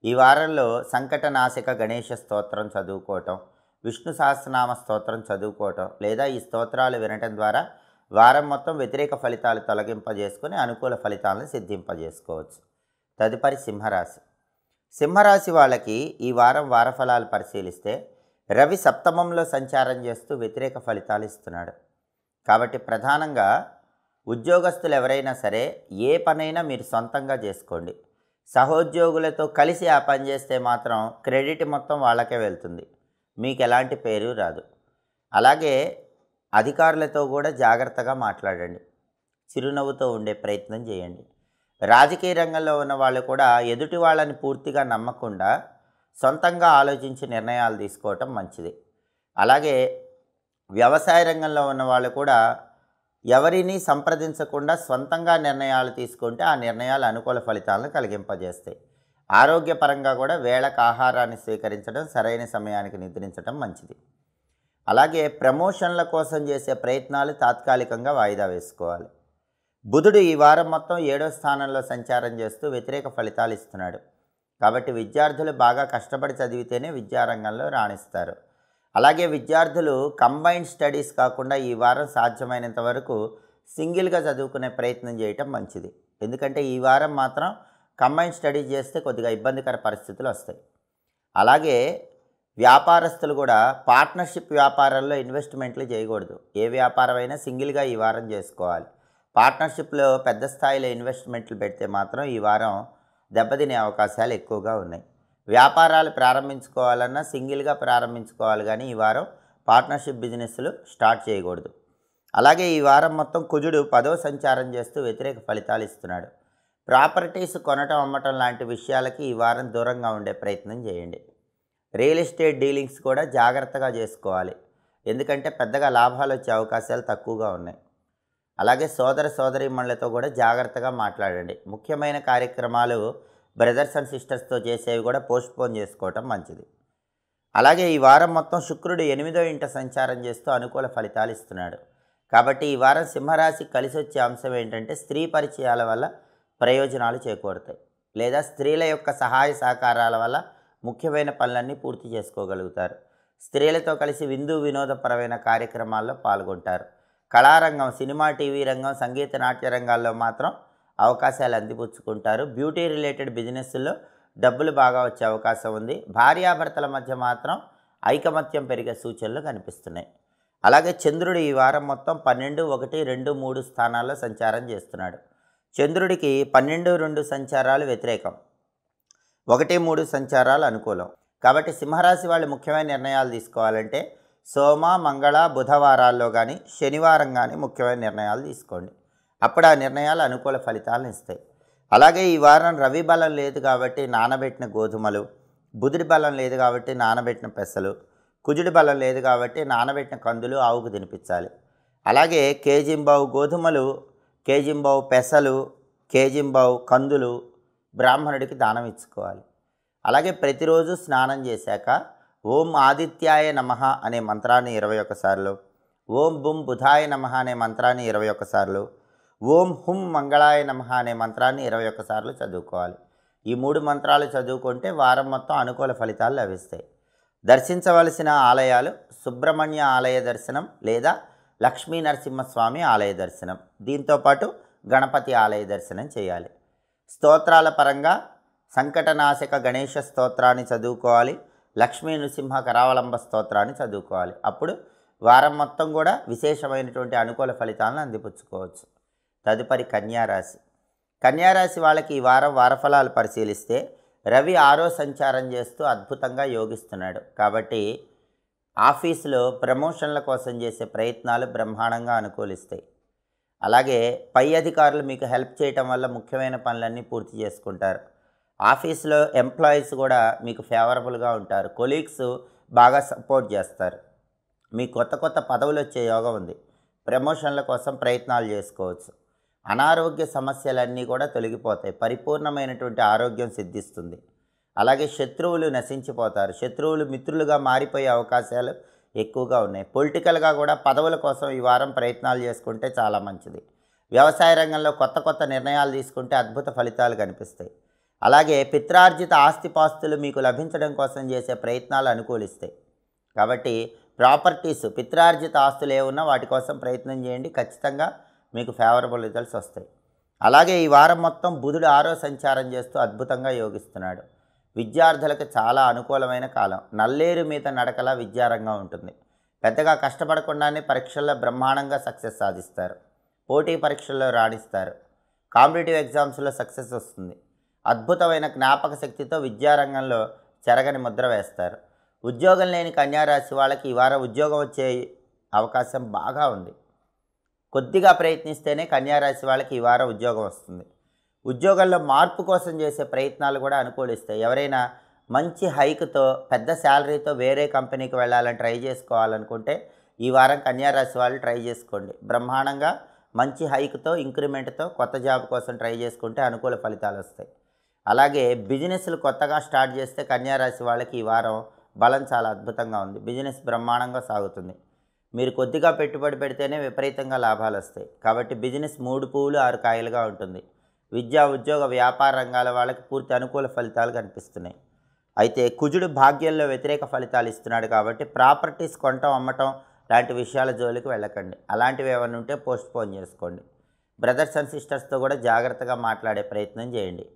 ఈ వారంలో సంకటనాశక గణేష స్తోత్రం చదువుకోవటం, విష్ణు సహస్రనామ స్తోత్రం చదువుకోవటం, లేదా ఈ స్తోత్రాలు వినటం ద్వారా వారం మొత్తం వ్యతిరేక ఫలితాలు తొలగింపజేసుకొని అనుకూల ఫలితాలను సిద్ధింపజేసుకోవచ్చు. తదుపరి సింహరాశి. సింహరాశి వాళ్ళకి ఈ వారం వారఫలాలు పరిశీలిస్తే రవి సప్తమంలో సంచారం చేస్తూ వ్యతిరేక ఫలితాలు ఇస్తున్నాడు. కాబట్టి ప్రధానంగా ఉద్యోగస్తులు ఎవరైనా సరే ఏ పనైనా మీరు సొంతంగా చేసుకోండి. సహోద్యోగులతో కలిసి ఆ పని చేస్తే మాత్రం క్రెడిట్ మొత్తం వాళ్ళకే వెళ్తుంది, మీకు ఎలాంటి పేరు రాదు. అలాగే అధికారులతో కూడా జాగ్రత్తగా మాట్లాడండి, చిరునవ్వుతో ఉండే ప్రయత్నం చేయండి. రాజకీయ రంగంలో ఉన్న వాళ్ళు కూడా ఎదుటి వాళ్ళని పూర్తిగా నమ్మకుండా సొంతంగా ఆలోచించి నిర్ణయాలు తీసుకోవటం మంచిది. అలాగే వ్యవసాయ రంగంలో ఉన్న వాళ్ళు కూడా ఎవరిని సంప్రదించకుండా సొంతంగా నిర్ణయాలు తీసుకుంటే ఆ నిర్ణయాలు అనుకూల ఫలితాలను కలిగింపజేస్తాయి. ఆరోగ్యపరంగా కూడా వేళకు ఆహారాన్ని స్వీకరించడం, సరైన సమయానికి నిద్రించడం మంచిది. అలాగే ప్రమోషన్ల కోసం చేసే ప్రయత్నాలు తాత్కాలికంగా వాయిదా వేసుకోవాలి. బుధుడు ఈ వారం మొత్తం 7వ స్థానంలో సంచారం చేస్తూ వ్యతిరేక ఫలితాలు ఇస్తున్నాడు. కాబట్టి విద్యార్థులు బాగా కష్టపడి చదివితేనే విద్యారంగంలో రాణిస్తారు. అలాగే విద్యార్థులు కంబైన్డ్ స్టడీస్ కాకుండా ఈ వారం సాధ్యమైనంత వరకు సింగిల్గా చదువుకునే ప్రయత్నం చేయటం మంచిది. ఎందుకంటే ఈ వారం మాత్రం కంబైన్డ్ స్టడీస్ చేస్తే కొద్దిగా ఇబ్బందికర పరిస్థితులు వస్తాయి. అలాగే వ్యాపారస్తులు కూడా పార్ట్నర్షిప్ వ్యాపారాల్లో ఇన్వెస్ట్మెంట్లు చేయకూడదు. ఏ వ్యాపారమైనా సింగిల్గా ఈ వారం చేసుకోవాలి. పార్ట్నర్షిప్లో పెద్ద స్థాయిలో ఇన్వెస్ట్మెంట్లు పెడితే మాత్రం ఈ వారం దెబ్బతినే అవకాశాలు ఎక్కువగా ఉన్నాయి. వ్యాపారాలు ప్రారంభించుకోవాలన్నా సింగిల్గా ప్రారంభించుకోవాలి, కానీ ఈ వారం పార్ట్నర్షిప్ బిజినెస్లు స్టార్ట్ చేయకూడదు. అలాగే ఈ వారం మొత్తం కుజుడు 10వ సంచారం చేస్తూ వ్యతిరేక ఫలితాలు ఇస్తున్నాడు. ప్రాపర్టీస్ కొనటం, అమ్మటం లాంటి విషయాలకి ఈ వారం దూరంగా ఉండే ప్రయత్నం చేయండి. రియల్ ఎస్టేట్ డీలింగ్స్ కూడా జాగ్రత్తగా చేసుకోవాలి, ఎందుకంటే పెద్దగా లాభాలు వచ్చే అవకాశాలు తక్కువగా ఉన్నాయి. అలాగే సోదర సోదరీమణులతో కూడా జాగ్రత్తగా మాట్లాడండి. ముఖ్యమైన కార్యక్రమాలు బ్రదర్స్ అండ్ సిస్టర్స్తో చేసేవి కూడా పోస్ట్పోన్ చేసుకోవటం మంచిది. అలాగే ఈ వారం మొత్తం శుక్రుడు 8వ ఇంట సంచారం చేస్తూ అనుకూల ఫలితాలు ఇస్తున్నాడు. కాబట్టి ఈ వారం సింహరాశికి కలిసి వచ్చే అంశం ఏంటంటే స్త్రీ పరిచయాల వల్ల ప్రయోజనాలు చేకూరుతాయి, లేదా స్త్రీల యొక్క సహాయ సహకారాల వల్ల ముఖ్యమైన పనులన్నీ పూర్తి చేసుకోగలుగుతారు. స్త్రీలతో కలిసి వినోదపరమైన కార్యక్రమాల్లో పాల్గొంటారు. కళారంగం, సినిమా, టీవీ రంగం, సంగీత నాట్య రంగాల్లో మాత్రం అవకాశాలు అందిపుచ్చుకుంటారు. బ్యూటీ రిలేటెడ్ బిజినెస్లో డబ్బులు బాగా వచ్చే అవకాశం ఉంది. భార్యాభర్తల మధ్య మాత్రం ఐకమత్యం పెరిగే సూచనలు కనిపిస్తున్నాయి. అలాగే చంద్రుడు ఈ వారం మొత్తం 12, 1, 2, 3 స్థానాల్లో సంచారం చేస్తున్నాడు. చంద్రుడికి 12, 2 సంచారాలు వ్యతిరేకం, 1, 3 సంచారాలు అనుకూలం. కాబట్టి సింహరాశి వాళ్ళు ముఖ్యమైన నిర్ణయాలు తీసుకోవాలంటే సోమ, మంగళ, బుధవారాల్లో కానీ శనివారం కానీ ముఖ్యమైన నిర్ణయాలు తీసుకోండి. అప్పుడు ఆ నిర్ణయాలు అనుకూల ఫలితాలను ఇస్తాయి. అలాగే ఈ వారం రవి బలం లేదు కాబట్టి నానబెట్టిన గోధుమలు, బుధుడి బలం లేదు కాబట్టి నానబెట్టిన పెసలు, కుజుడి బలం లేదు కాబట్టి నానబెట్టిన కందులు ఆవుకు తినిపించాలి. అలాగే కేజింబావు గోధుమలు, కేజింబావు పెసలు, కేజింబావు కందులు బ్రాహ్మణుడికి దానం ఇచ్చుకోవాలి. అలాగే ప్రతిరోజు స్నానం చేశాక ఓం ఆదిత్యాయ నమః అనే మంత్రాన్ని 21 సార్లు, ఓం బుం బుధాయ నమః అనే మంత్రాన్ని 21 సార్లు, ఓం హుం మంగళాయ నమః అనే మంత్రాన్ని 21 సార్లు చదువుకోవాలి. ఈ 3 మంత్రాలు చదువుకుంటే వారం మొత్తం అనుకూల ఫలితాలు లభిస్తాయి. దర్శించవలసిన ఆలయాలు సుబ్రహ్మణ్య ఆలయ దర్శనం లేదా లక్ష్మీ నరసింహస్వామి ఆలయ దర్శనం, దీంతోపాటు గణపతి ఆలయ దర్శనం చేయాలి. స్తోత్రాల పరంగా సంకటనాశక గణేష స్తోత్రాన్ని చదువుకోవాలి, లక్ష్మీ నృసింహ కరావలంబ స్తోత్రాన్ని చదువుకోవాలి. అప్పుడు వారం మొత్తం కూడా విశేషమైనటువంటి అనుకూల ఫలితాలను అందిపుచ్చుకోవచ్చు. తదుపరి కన్యారాశి. కన్యారాశి వాళ్ళకి ఈ వారం వారఫలాలు పరిశీలిస్తే రవి 6వ సంచారం చేస్తూ అద్భుతంగా యోగిస్తున్నాడు. కాబట్టి ఆఫీసులో ప్రమోషన్ల కోసం చేసే ప్రయత్నాలు బ్రహ్మాండంగా అనుకూలిస్తాయి. అలాగే పై అధికారులు మీకు హెల్ప్ చేయటం వల్ల ముఖ్యమైన పనులన్నీ పూర్తి చేసుకుంటారు. ఆఫీసులో ఎంప్లాయీస్ కూడా మీకు ఫేవరబుల్గా ఉంటారు. కొలీగ్స్ బాగా సపోర్ట్ చేస్తారు. మీకు కొత్త పదవులు వచ్చే యోగం ఉంది. ప్రమోషన్ల కోసం ప్రయత్నాలు చేసుకోవచ్చు. అనారోగ్య సమస్యలన్నీ కూడా తొలగిపోతాయి. పరిపూర్ణమైనటువంటి ఆరోగ్యం సిద్ధిస్తుంది. అలాగే శత్రువులు నశించిపోతారు. శత్రువులు మిత్రులుగా మారిపోయే అవకాశాలు ఎక్కువగా ఉన్నాయి. పొలిటికల్గా కూడా పదవుల కోసం ఈ వారం ప్రయత్నాలు చేసుకుంటే చాలా మంచిది. వ్యవసాయ రంగంలో కొత్త నిర్ణయాలు తీసుకుంటే అద్భుత ఫలితాలు కనిపిస్తాయి. అలాగే పిత్రార్జిత ఆస్తిపాస్తులు మీకు లభించడం కోసం చేసే ప్రయత్నాలు అనుకూలిస్తాయి. కాబట్టి ప్రాపర్టీస్, పిత్రార్జిత ఆస్తులు ఏమున్నా వాటి కోసం ప్రయత్నం చేయండి. ఖచ్చితంగా మీకు ఫేవరబుల్ రిజల్ట్స్ వస్తాయి. అలాగే ఈ వారం మొత్తం బుధుడు 6వ సంచారం చేస్తూ అద్భుతంగా యోగిస్తున్నాడు. విద్యార్థులకు చాలా అనుకూలమైన కాలం. నల్లేరు మీద నడకలా విద్యారంగం ఉంటుంది. పెద్దగా కష్టపడకుండానే పరీక్షల్లో బ్రహ్మాండంగా సక్సెస్ సాధిస్తారు. పోటీ పరీక్షల్లో రాణిస్తారు. కాంపిటేటివ్ ఎగ్జామ్స్లో సక్సెస్ వస్తుంది. అద్భుతమైన జ్ఞాపక శక్తితో విద్యారంగంలో చెరగని ముద్ర వేస్తారు. ఉద్యోగం లేని కన్యారాశి వాళ్ళకి ఈ వారం ఉద్యోగం వచ్చే అవకాశం బాగా ఉంది. కొద్దిగా ప్రయత్నిస్తేనే కన్యారాశి వాళ్ళకి ఈ వారం ఉద్యోగం వస్తుంది. ఉద్యోగంలో మార్పు కోసం చేసే ప్రయత్నాలు కూడా అనుకూలిస్తాయి. ఎవరైనా మంచి హైక్తో, పెద్ద శాలరీతో వేరే కంపెనీకి వెళ్ళాలని ట్రై చేసుకోవాలనుకుంటే ఈ వారం కన్యారాశి వాళ్ళు ట్రై చేసుకోండి. బ్రహ్మాండంగా మంచి హైక్తో, ఇంక్రిమెంట్తో కొత్త జాబ్ కోసం ట్రై చేసుకుంటే అనుకూల ఫలితాలు వస్తాయి. అలాగే బిజినెస్లు కొత్తగా స్టార్ట్ చేస్తే కన్యారాశి వాళ్ళకి ఈ వారం బలం చాలా అద్భుతంగా ఉంది. బిజినెస్ బ్రహ్మాండంగా సాగుతుంది. మీరు కొద్దిగా పెట్టుబడి పెడితేనే విపరీతంగా లాభాలు వస్తాయి. కాబట్టి బిజినెస్ 3 పువ్వులు 6 కాయలుగా ఉంటుంది. విద్యా, ఉద్యోగ, వ్యాపార రంగాల వాళ్ళకి పూర్తి అనుకూల ఫలితాలు కనిపిస్తున్నాయి. అయితే కుజుడు భాగ్యంలో వ్యతిరేక ఫలితాలు ఇస్తున్నాడు. కాబట్టి ప్రాపర్టీస్ కొనటం, అమ్మటం లాంటి విషయాల జోలికి వెళ్ళకండి. అలాంటివి ఏమైనా ఉంటే పోస్ట్పోన్ చేసుకోండి. బ్రదర్స్ అండ్ సిస్టర్స్తో కూడా జాగ్రత్తగా మాట్లాడే ప్రయత్నం చేయండి.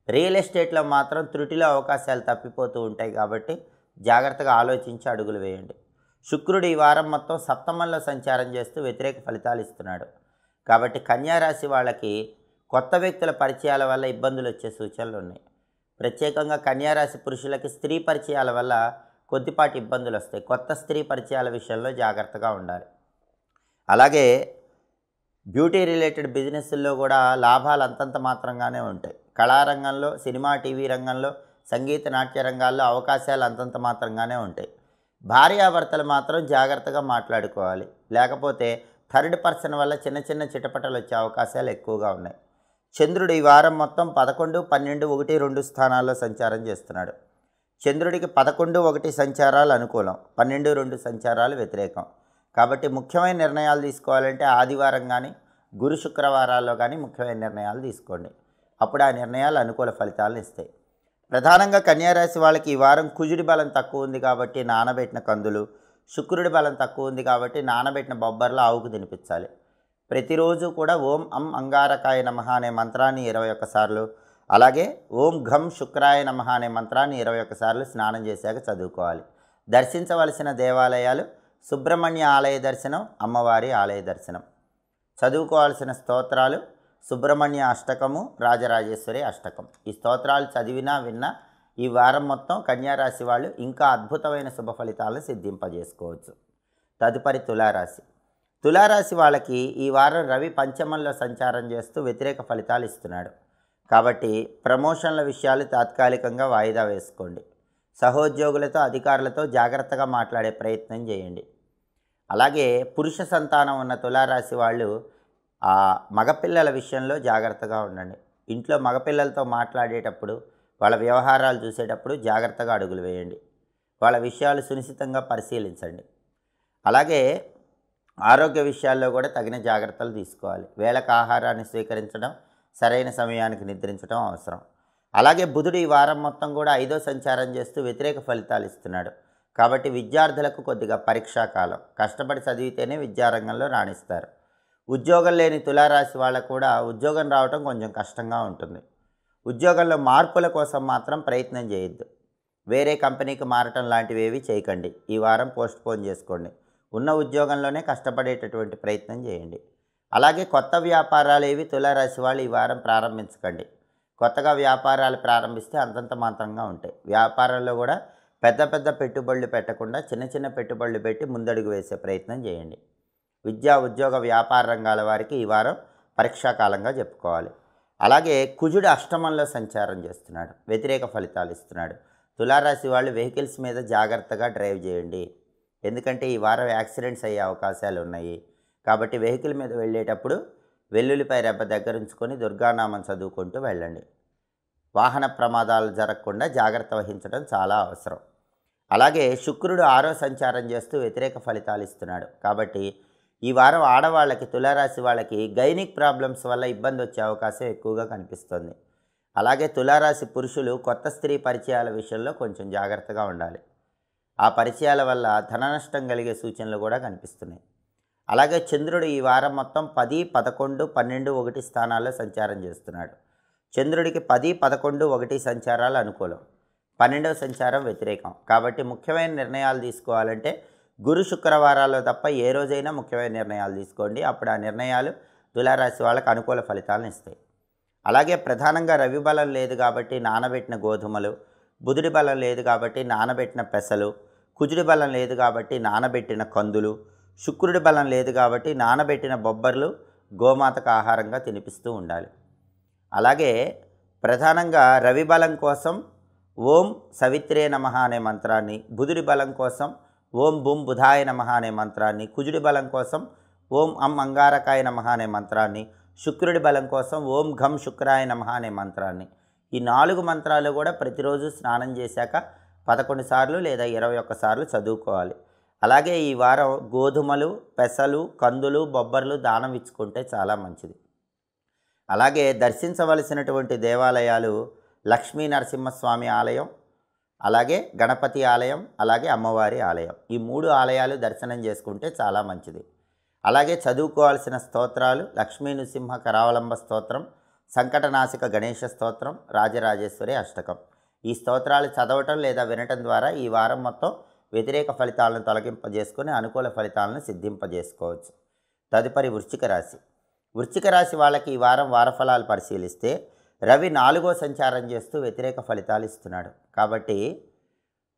రియల్ ఎస్టేట్లో మాత్రం త్రుటిలో అవకాశాలు తప్పిపోతూ ఉంటాయి. కాబట్టి జాగ్రత్తగా ఆలోచించి అడుగులు వేయండి. శుక్రుడు ఈ వారం మొత్తం సప్తమంలో సంచారం చేస్తూ వ్యతిరేక ఫలితాలు ఇస్తున్నాడు. కాబట్టి కన్యారాశి వాళ్ళకి కొత్త వ్యక్తుల పరిచయాల వల్ల ఇబ్బందులు వచ్చే సూచనలు ఉన్నాయి. ప్రత్యేకంగా కన్యారాశి పురుషులకి స్త్రీ పరిచయాల వల్ల కొద్దిపాటి ఇబ్బందులు వస్తాయి. కొత్త స్త్రీ పరిచయాల విషయంలో జాగ్రత్తగా ఉండాలి. అలాగే బ్యూటీ రిలేటెడ్ బిజినెస్ల్లో కూడా లాభాలు అంతంత మాత్రంగానే ఉంటాయి. కళారంగంలో, సినిమా, టీవీ రంగంలో, సంగీత నాట్య రంగాల్లో అవకాశాలు అంతంత మాత్రంగానే ఉంటాయి. భార్యాభర్తలు మాత్రం జాగ్రత్తగా మాట్లాడుకోవాలి. లేకపోతే థర్డ్ పర్సన్ వల్ల చిన్న చిటపటలు వచ్చే అవకాశాలు ఎక్కువగా ఉన్నాయి. చంద్రుడు ఈ వారం మొత్తం 11, 12, 1, 2 స్థానాల్లో సంచారం చేస్తున్నాడు. చంద్రుడికి 11-1 సంచారాలు అనుకూలం, 12-2 సంచారాలు వ్యతిరేకం. కాబట్టి ముఖ్యమైన నిర్ణయాలు తీసుకోవాలంటే ఆదివారం కానీ గురు శుక్రవారాల్లో కానీ ముఖ్యమైన నిర్ణయాలు తీసుకోండి. అప్పుడు ఆ నిర్ణయాలు అనుకూల ఫలితాలను ఇస్తాయి. ప్రధానంగా కన్యారాశి వాళ్ళకి ఈ వారం కుజుడి బలం తక్కువ ఉంది కాబట్టి నానబెట్టిన కందులు, శుక్రుడి బలం తక్కువ ఉంది కాబట్టి నానబెట్టిన బొబ్బర్లు ఆవుకు తినిపించాలి. ప్రతిరోజు కూడా ఓం అం అంగారకాయ నమః అనే మంత్రాన్ని 21 సార్లు, అలాగే ఓం ఘం శుక్రాయ నమః అనే మంత్రాన్ని 21 సార్లు స్నానం చేశాక చదువుకోవాలి. దర్శించవలసిన దేవాలయాలు సుబ్రహ్మణ్య ఆలయ దర్శనం, అమ్మవారి ఆలయ దర్శనం. చదువుకోవాల్సిన స్తోత్రాలు సుబ్రహ్మణ్య అష్టకము, రాజరాజేశ్వరి అష్టకం. ఈ స్తోత్రాలు చదివినా విన్నా ఈ వారం మొత్తం కన్యారాశి వాళ్ళు ఇంకా అద్భుతమైన శుభ ఫలితాలను సిద్ధింపజేసుకోవచ్చు. తదుపరి తులారాశి. తులారాశి వాళ్ళకి ఈ వారం రవి పంచమంలో సంచారం చేస్తూ వ్యతిరేక ఫలితాలు ఇస్తున్నాడు. కాబట్టి ప్రమోషన్ల విషయాలు తాత్కాలికంగా వాయిదా వేసుకోండి. సహోద్యోగులతో అధికారులతో జాగ్రత్తగా మాట్లాడే ప్రయత్నం చేయండి. అలాగే పురుష సంతానం ఉన్న తులారాశి వాళ్ళు మగపిల్లల విషయంలో జాగ్రత్తగా ఉండండి. ఇంట్లో మగపిల్లలతో మాట్లాడేటప్పుడు, వాళ్ళ వ్యవహారాలు చూసేటప్పుడు జాగ్రత్తగా అడుగులు వేయండి. వాళ్ళ విషయాలు సునిశ్చితంగా పరిశీలించండి. అలాగే ఆరోగ్య విషయాల్లో కూడా తగిన జాగ్రత్తలు తీసుకోవాలి. వేళకు ఆహారాన్ని స్వీకరించడం, సరైన సమయానికి నిద్రించడం అవసరం. అలాగే బుధుడు ఈ వారం మొత్తం కూడా 5వ సంచారం చేస్తూ వ్యతిరేక ఫలితాలు ఇస్తున్నాడు. కాబట్టి విద్యార్థులకు కొద్దిగా పరీక్షాకాలం. కష్టపడి చదివితేనే విద్యారంగంలో రాణిస్తారు. ఉద్యోగం లేని తులారాశి వాళ్ళకు కూడా ఉద్యోగం రావటం కొంచెం కష్టంగా ఉంటుంది. ఉద్యోగంలో మార్పుల కోసం మాత్రం ప్రయత్నం చేయొద్దు. వేరే కంపెనీకి మారటం లాంటివి ఏవి చేయకండి. ఈ వారం పోస్ట్పోన్ చేసుకోండి. ఉన్న ఉద్యోగంలోనే కష్టపడేటటువంటి ప్రయత్నం చేయండి. అలాగే కొత్త వ్యాపారాలు ఏవి తులారాశి వాళ్ళు ఈ వారం ప్రారంభించకండి. కొత్తగా వ్యాపారాలు ప్రారంభిస్తే అంతంత మాత్రంగా ఉంటాయి. వ్యాపారంలో కూడా పెద్ద పెద్ద పెట్టుబడులు పెట్టకుండా చిన్న చిన్న పెట్టుబడులు పెట్టి ముందడుగు వేసే ప్రయత్నం చేయండి. విద్యా ఉద్యోగ వ్యాపార రంగాల వారికి ఈ వారం పరీక్షాకాలంగా చెప్పుకోవాలి. అలాగే కుజుడు అష్టమంలో సంచారం చేస్తున్నాడు, వ్యతిరేక ఫలితాలు ఇస్తున్నాడు. తులారాశి వాళ్ళు వెహికల్స్ మీద జాగ్రత్తగా డ్రైవ్ చేయండి. ఎందుకంటే ఈ వారం యాక్సిడెంట్స్ అయ్యే అవకాశాలు ఉన్నాయి. కాబట్టి వెహికల్ మీద వెళ్ళేటప్పుడు వెల్లుల్లిపై రెబ్బ దగ్గర ఉంచుకొని దుర్గానామం చదువుకుంటూ వెళ్ళండి. వాహన ప్రమాదాలు జరగకుండా జాగ్రత్త వహించడం చాలా అవసరం. అలాగే శుక్రుడు 6వ సంచారం చేస్తూ వ్యతిరేక ఫలితాలు ఇస్తున్నాడు. కాబట్టి ఈ వారం ఆడవాళ్ళకి, తులారాశి వాళ్ళకి గైనిక్ ప్రాబ్లమ్స్ వల్ల ఇబ్బంది వచ్చే అవకాశం ఎక్కువగా కనిపిస్తుంది. అలాగే తులారాశి పురుషులు కొత్త స్త్రీ పరిచయాల విషయంలో కొంచెం జాగ్రత్తగా ఉండాలి. ఆ పరిచయాల వల్ల ధన నష్టం కలిగే సూచనలు కూడా కనిపిస్తున్నాయి. అలాగే చంద్రుడు ఈ వారం మొత్తం 10, 11, 12, 1 స్థానాల్లో సంచారం చేస్తున్నాడు. చంద్రుడికి 10, 11, 1 సంచారాలు అనుకూలం, 12వ సంచారం వ్యతిరేకం. కాబట్టి ముఖ్యమైన నిర్ణయాలు తీసుకోవాలంటే గురు శుక్రవారాల్లో తప్ప ఏ రోజైనా ముఖ్యమైన నిర్ణయాలు తీసుకోండి. అప్పుడు ఆ నిర్ణయాలు తులారాశి వాళ్ళకి అనుకూల ఫలితాలను ఇస్తాయి. అలాగే ప్రధానంగా రవి బలం లేదు కాబట్టి నానబెట్టిన గోధుమలు, బుధుడి బలం లేదు కాబట్టి నానబెట్టిన పెసలు, కుజుడి బలం లేదు కాబట్టి నానబెట్టిన కందులు, శుక్రుడి బలం లేదు కాబట్టి నానబెట్టిన బొబ్బర్లు గోమాతకు ఆహారంగా తినిపిస్తూ ఉండాలి. అలాగే ప్రధానంగా రవి బలం కోసం ఓం సవిత్రే నమః అనే మంత్రాన్ని, బుధుడి బలం కోసం ఓం బుం బుధాయ నమః అనే మంత్రాన్ని, కుజుడి బలం కోసం ఓం అం అంగారకాయ నమః అనే మంత్రాన్ని, శుక్రుడి బలం కోసం ఓం ఘం శుక్రాయ నమః అనే మంత్రాన్ని, ఈ 4 మంత్రాలు కూడా ప్రతిరోజు స్నానం చేశాక 11 సార్లు లేదా 21 సార్లు చదువుకోవాలి. అలాగే ఈ వారం గోధుమలు, పెసలు, కందులు, బొబ్బర్లు దానం ఇచ్చుకుంటే చాలా మంచిది. అలాగే దర్శించవలసినటువంటి దేవాలయాలు లక్ష్మీ నరసింహస్వామి ఆలయం, అలాగే గణపతి ఆలయం, అలాగే అమ్మవారి ఆలయం. ఈ 3 ఆలయాలు దర్శనం చేసుకుంటే చాలా మంచిది. అలాగే చదువుకోవాల్సిన స్తోత్రాలు లక్ష్మీ నృసింహ కరావలంబ స్తోత్రం, సంకటనాశక గణేష స్తోత్రం, రాజరాజేశ్వరి అష్టకం. ఈ స్తోత్రాలు చదవటం లేదా వినటం ద్వారా ఈ వారం మొత్తం వ్యతిరేక ఫలితాలను తొలగింపజేసుకొని అనుకూల ఫలితాలను సిద్ధింపజేసుకోవచ్చు. తదుపరి వృశ్చిక రాశి. వృశ్చిక రాశి వాళ్ళకి ఈ వారం వారఫలాలు పరిశీలిస్తే రవి 4వ సంచారం చేస్తూ వ్యతిరేక ఫలితాలు ఇస్తున్నాడు. కాబట్టి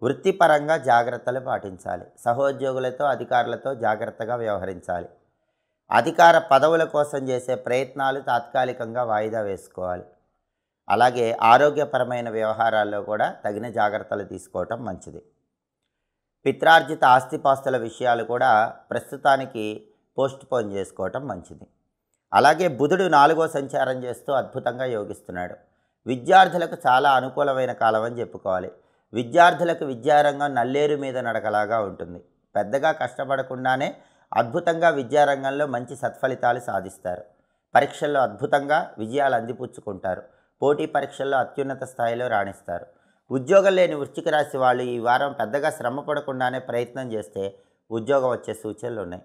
వృత్తిపరంగా జాగ్రత్తలు పాటించాలి. సహోద్యోగులతో, అధికారులతో జాగ్రత్తగా వ్యవహరించాలి. అధికార పదవుల కోసం చేసే ప్రయత్నాలు తాత్కాలికంగా వాయిదా వేసుకోవాలి. అలాగే ఆరోగ్యపరమైన వ్యవహారాల్లో కూడా తగిన జాగ్రత్తలు తీసుకోవటం మంచిది. పిత్రార్జిత ఆస్తిపాస్తుల విషయాలు కూడా ప్రస్తుతానికి పోస్ట్పోన్ చేసుకోవటం మంచిది. అలాగే బుధుడు 4వ సంచారం చేస్తూ అద్భుతంగా యోగిస్తున్నాడు. విద్యార్థులకు చాలా అనుకూలమైన కాలం అని చెప్పుకోవాలి. విద్యార్థులకు విద్యారంగం నల్లేరు మీద నడకలాగా ఉంటుంది. పెద్దగా కష్టపడకుండానే అద్భుతంగా విద్యారంగంలో మంచి సత్ఫలితాలు సాధిస్తారు. పరీక్షల్లో అద్భుతంగా విజయాలు అందిపుచ్చుకుంటారు. పోటీ పరీక్షల్లో అత్యున్నత స్థాయిలో రాణిస్తారు. ఉద్యోగం లేని వృశ్చిక రాశి వాళ్ళు ఈ వారం పెద్దగా శ్రమ పడకుండానే ప్రయత్నం చేస్తే ఉద్యోగం వచ్చే సూచనలు ఉన్నాయి.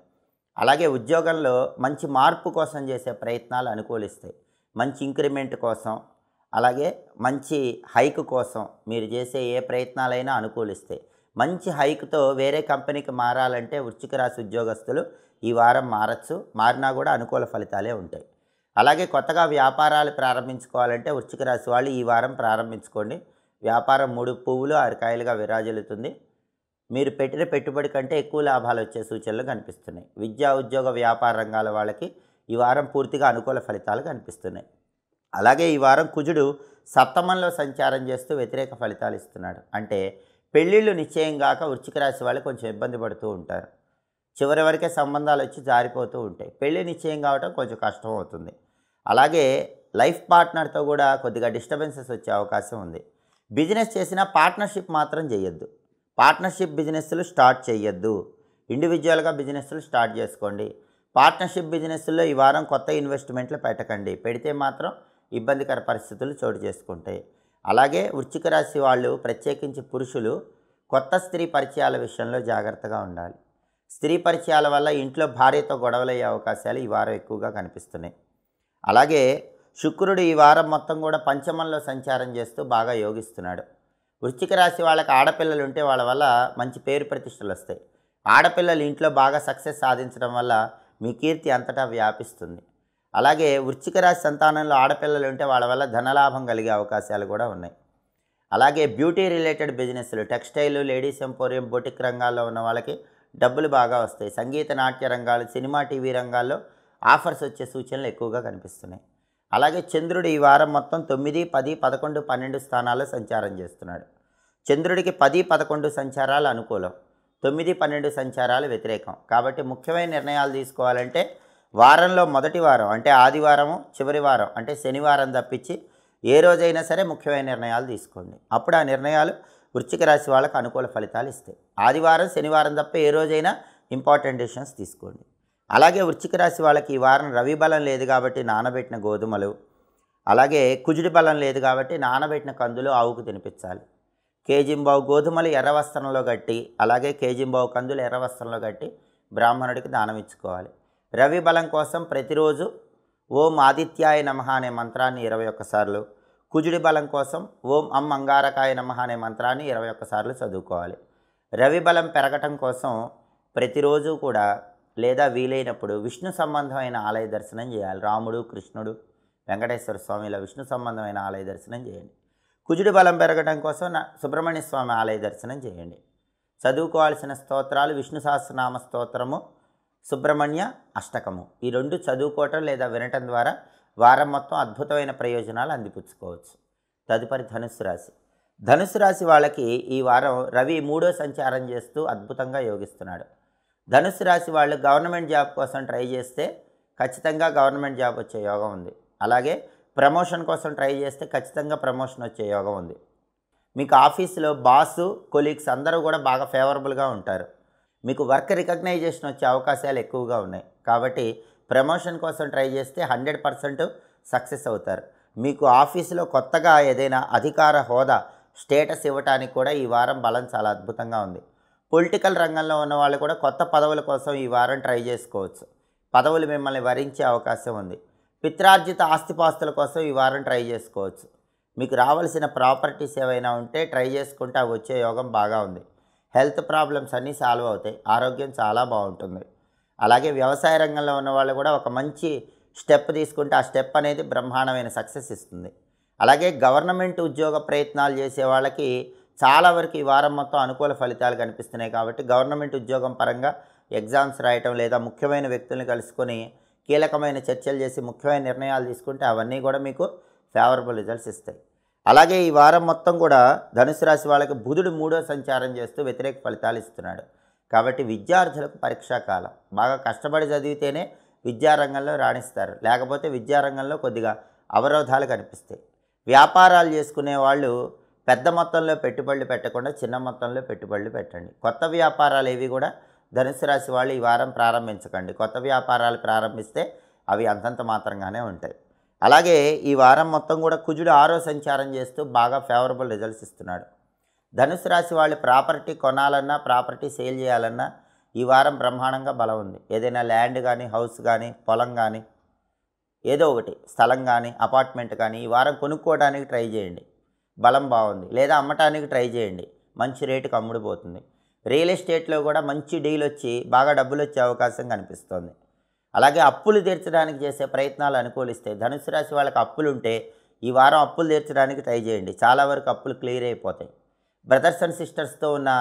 అలాగే ఉద్యోగంలో మంచి మార్పు కోసం చేసే ప్రయత్నాలు అనుకూలిస్తాయి. మంచి ఇంక్రిమెంట్ కోసం, అలాగే మంచి హైక్ కోసం మీరు చేసే ఏ ప్రయత్నాలైనా అనుకూలిస్తాయి. మంచి హైక్తో వేరే కంపెనీకి మారాలంటే వృశ్చిక రాశి ఉద్యోగస్తులు ఈ వారం మారచ్చు. మారినా కూడా అనుకూల ఫలితాలే ఉంటాయి. అలాగే కొత్తగా వ్యాపారాలు ప్రారంభించుకోవాలంటే వృశ్చిక రాశి వాళ్ళు ఈ వారం ప్రారంభించుకోండి. వ్యాపారం 3 పువ్వులు 6 కాయలుగా విరాజిల్లుతుంది. మీరు పెట్టిన పెట్టుబడి కంటే ఎక్కువ లాభాలు వచ్చే సూచనలు కనిపిస్తున్నాయి. విద్యా ఉద్యోగ వ్యాపార రంగాల వాళ్ళకి ఈ వారం పూర్తిగా అనుకూల ఫలితాలు కనిపిస్తున్నాయి. అలాగే ఈ వారం కుజుడు సప్తమంలో సంచారం చేస్తూ వ్యతిరేక ఫలితాలు ఇస్తున్నాడు. అంటే పెళ్ళిళ్ళు నిశ్చయం కాక వృశ్చిక రాశి వాళ్ళు కొంచెం ఇబ్బంది పడుతూ ఉంటారు. చివరి వరకే సంబంధాలు వచ్చి జారిపోతూ ఉంటాయి. పెళ్ళి నిశ్చయం కావటం కొంచెం కష్టం అవుతుంది. అలాగే లైఫ్ పార్ట్నర్తో కూడా కొద్దిగా డిస్టర్బెన్సెస్ వచ్చే అవకాశం ఉంది. బిజినెస్ చేసినా పార్ట్నర్షిప్ మాత్రం చేయొద్దు. పార్ట్నర్షిప్ బిజినెస్లు స్టార్ట్ చేయొద్దు. ఇండివిజువల్గా బిజినెస్లు స్టార్ట్ చేసుకోండి. పార్ట్నర్షిప్ బిజినెస్లో ఈ వారం కొత్త ఇన్వెస్ట్మెంట్లు పెట్టకండి. పెడితే మాత్రం ఇబ్బందికర పరిస్థితులు చోటు చేసుకుంటాయి. అలాగే వృశ్చిక రాశి వాళ్ళు, ప్రత్యేకించి పురుషులు, కొత్త స్త్రీ పరిచయాల విషయంలో జాగ్రత్తగా ఉండాలి. స్త్రీ పరిచయాల వల్ల ఇంట్లో భార్యతో గొడవలయ్యే అవకాశాలు ఈ వారం ఎక్కువగా కనిపిస్తున్నాయి. అలాగే శుక్రుడు ఈ వారం మొత్తం కూడా పంచమంలో సంచారం చేస్తూ బాగా యోగిస్తున్నాడు. వృశ్చిక రాశి వాళ్ళకి ఆడపిల్లలు ఉంటే వాళ్ళ వల్ల మంచి పేరు ప్రతిష్టలు వస్తాయి. ఆడపిల్లలు ఇంట్లో బాగా సక్సెస్ సాధించడం వల్ల మీ కీర్తి అంతటా వ్యాపిస్తుంది. అలాగే వృశ్చిక రాశి సంతానంలో ఆడపిల్లలు ఉంటే వాళ్ళ వల్ల ధనలాభం కలిగే అవకాశాలు కూడా ఉన్నాయి. అలాగే బ్యూటీ రిలేటెడ్ బిజినెస్లు, టెక్స్టైల్, లేడీస్ ఎంపోరియం, బొటిక్ రంగాల్లో ఉన్న వాళ్ళకి డబ్బులు బాగా వస్తాయి. సంగీత నాట్య రంగాలు, సినిమా, టీవీ రంగాల్లో ఆఫర్స్ వచ్చే సూచనలు ఎక్కువగా కనిపిస్తున్నాయి. అలాగే చంద్రుడు ఈ వారం మొత్తం 9, 10, 11, 12 స్థానాల్లో సంచారం చేస్తున్నాడు. చంద్రుడికి 10, 11 సంచారాలు అనుకూలం, 9, 12 సంచారాలు వ్యతిరేకం. కాబట్టి ముఖ్యమైన నిర్ణయాలు తీసుకోవాలంటే వారంలో మొదటి వారం అంటే ఆదివారము, చివరి వారం అంటే శనివారం తప్పించి ఏ రోజైనా సరే ముఖ్యమైన నిర్ణయాలు తీసుకోండి. అప్పుడు ఆ నిర్ణయాలు వృశ్చిక రాశి వాళ్ళకు అనుకూల ఫలితాలు ఇస్తాయి. ఆదివారం, శనివారం తప్ప ఏ రోజైనా ఇంపార్టెంట్ డెసిషన్స్ తీసుకోండి. అలాగే వృశ్చిక రాశి వాళ్ళకి ఈ వారం రవి బలం లేదు కాబట్టి నానబెట్టిన గోధుమలు, అలాగే కుజుడి బలం లేదు కాబట్టి నానబెట్టిన కందులు ఆవుకు తినిపించాలి. కేజింబావు గోధుమలు ఎర్ర వస్త్రంలో కట్టి, అలాగే కేజింబావు కందులు ఎర్ర వస్త్రంలో కట్టి బ్రాహ్మణుడికి దానం ఇచ్చుకోవాలి. రవి బలం కోసం ప్రతిరోజు ఓం ఆదిత్యాయ నమః అనే మంత్రాన్ని 21 సార్లు, కుజుడి బలం కోసం ఓం అం అంగారకాయ నమః అనే మంత్రాన్ని 21 సార్లు చదువుకోవాలి. రవి బలం పెరగటం కోసం ప్రతిరోజు కూడా లేదా వీలైనప్పుడు విష్ణు సంబంధమైన ఆలయ దర్శనం చేయాలి. రాముడు, కృష్ణుడు, వెంకటేశ్వర స్వామి ఇలా విష్ణు సంబంధమైన ఆలయ దర్శనం చేయండి. కుజుడి బలం పెరగడం కోసం సుబ్రహ్మణ్య స్వామి ఆలయ దర్శనం చేయండి. చదువుకోవాల్సిన స్తోత్రాలు విష్ణు సహస్రనామ స్తోత్రము, సుబ్రహ్మణ్య అష్టకము. ఈ 2 చదువుకోవటం లేదా వినటం ద్వారా వారం మొత్తం అద్భుతమైన ప్రయోజనాలు అందిపుచ్చుకోవచ్చు. తదుపరి ధనుస్సు రాశి. ధనుస్సు రాశి వాళ్ళకి ఈ వారం రవి 3వ సంచారం చేస్తూ అద్భుతంగా యోగిస్తున్నాడు. ధనుస్సు రాశి వాళ్ళు గవర్నమెంట్ జాబ్ కోసం ట్రై చేస్తే ఖచ్చితంగా గవర్నమెంట్ జాబ్ వచ్చే యోగం ఉంది. అలాగే ప్రమోషన్ కోసం ట్రై చేస్తే ఖచ్చితంగా ప్రమోషన్ వచ్చే యోగం ఉంది. మీకు ఆఫీసులో బాసు, కొలీగ్స్ అందరూ కూడా బాగా ఫేవరబుల్గా ఉంటారు. మీకు వర్క్ రికగ్నైజేషన్ వచ్చే అవకాశాలు ఎక్కువగా ఉన్నాయి. కాబట్టి ప్రమోషన్ కోసం ట్రై చేస్తే 100% సక్సెస్ అవుతారు. మీకు ఆఫీసులో కొత్తగా ఏదైనా అధికార హోదా, స్టేటస్ ఇవ్వడానికి కూడా ఈ వారం బలం చాలా అద్భుతంగా ఉంది. పొలిటికల్ రంగంలో ఉన్న వాళ్ళు కూడా కొత్త పదవుల కోసం ఈ వారం ట్రై చేసుకోవచ్చు. పదవులు మిమ్మల్ని వరించే అవకాశం ఉంది. పిత్రార్జిత ఆస్తిపాస్తుల కోసం ఈ వారం ట్రై చేసుకోవచ్చు. మీకు రావాల్సిన ప్రాపర్టీస్ ఏవైనా ఉంటే ట్రై చేసుకుంటే అవి వచ్చే యోగం బాగా ఉంది. హెల్త్ ప్రాబ్లమ్స్ అన్నీ సాల్వ్ అవుతాయి. ఆరోగ్యం చాలా బాగుంటుంది. అలాగే వ్యవసాయ రంగంలో ఉన్న వాళ్ళు కూడా ఒక మంచి స్టెప్ తీసుకుంటే ఆ స్టెప్ అనేది బ్రహ్మాండమైన సక్సెస్ ఇస్తుంది. అలాగే గవర్నమెంట్ ఉద్యోగ ప్రయత్నాలు చేసే వాళ్ళకి చాలా వరకు ఈ వారం మొత్తం అనుకూల ఫలితాలు కనిపిస్తున్నాయి. కాబట్టి గవర్నమెంట్ ఉద్యోగం పరంగా ఎగ్జామ్స్ రాయటం లేదా ముఖ్యమైన వ్యక్తుల్ని కలుసుకొని కీలకమైన చర్చలు చేసి ముఖ్యమైన నిర్ణయాలు తీసుకుంటే అవన్నీ కూడా మీకు ఫేవరబుల్ రిజల్ట్స్ ఇస్తాయి. అలాగే ఈ వారం మొత్తం కూడా ధనుసు రాశి వాళ్ళకి బుధుడు 3వ సంచారం చేస్తూ వ్యతిరేక ఫలితాలు ఇస్తున్నాడు. కాబట్టి విద్యార్థులకు పరీక్షా కాలం. బాగా కష్టపడి చదివితేనే విద్యారంగంలో రాణిస్తారు. లేకపోతే విద్యారంగంలో కొద్దిగా అవరోధాలు కనిపిస్తాయి. వ్యాపారాలు చేసుకునే వాళ్ళు పెద్ద మొత్తంలో పెట్టుబడులు పెట్టకుండా చిన్న మొత్తంలో పెట్టుబడులు పెట్టండి. కొత్త వ్యాపారాలు ఏవి కూడా ధనుసు రాశి వాళ్ళు ఈ వారం ప్రారంభించకండి. కొత్త వ్యాపారాలు ప్రారంభిస్తే అవి అంతంత మాత్రంగానే ఉంటాయి. అలాగే ఈ వారం మొత్తం కూడా కుజుడు 6వ సంచారం చేస్తూ బాగా ఫేవరబుల్ రిజల్ట్స్ ఇస్తున్నాడు. ధనుసు రాశి వాళ్ళు ప్రాపర్టీ కొనాలన్నా, ప్రాపర్టీ సేల్ చేయాలన్నా ఈ వారం బ్రహ్మాండంగా బలం ఉంది. ఏదైనా ల్యాండ్ కానీ, హౌస్ కానీ, పొలం కానీ, ఏదో ఒకటి స్థలం కానీ, అపార్ట్మెంట్ కానీ ఈ వారం కొనుక్కోవడానికి ట్రై చేయండి. బలం బాగుంది. లేదా అమ్మటానికి ట్రై చేయండి. మంచి రేటుకి అమ్ముడుపోతుంది. రియల్ ఎస్టేట్లో కూడా మంచి డీల్ వచ్చి బాగా డబ్బులు వచ్చే అవకాశం కనిపిస్తోంది. అలాగే అప్పులు తీర్చడానికి చేసే ప్రయత్నాలు అనుకూలిస్తే ధనుసు రాశి వాళ్ళకి అప్పులు ఉంటే ఈ వారం అప్పులు తీర్చడానికి ట్రై చేయండి. చాలా వరకు అప్పులు క్లియర్ అయిపోతాయి. బ్రదర్స్ అండ్ సిస్టర్స్తో ఉన్న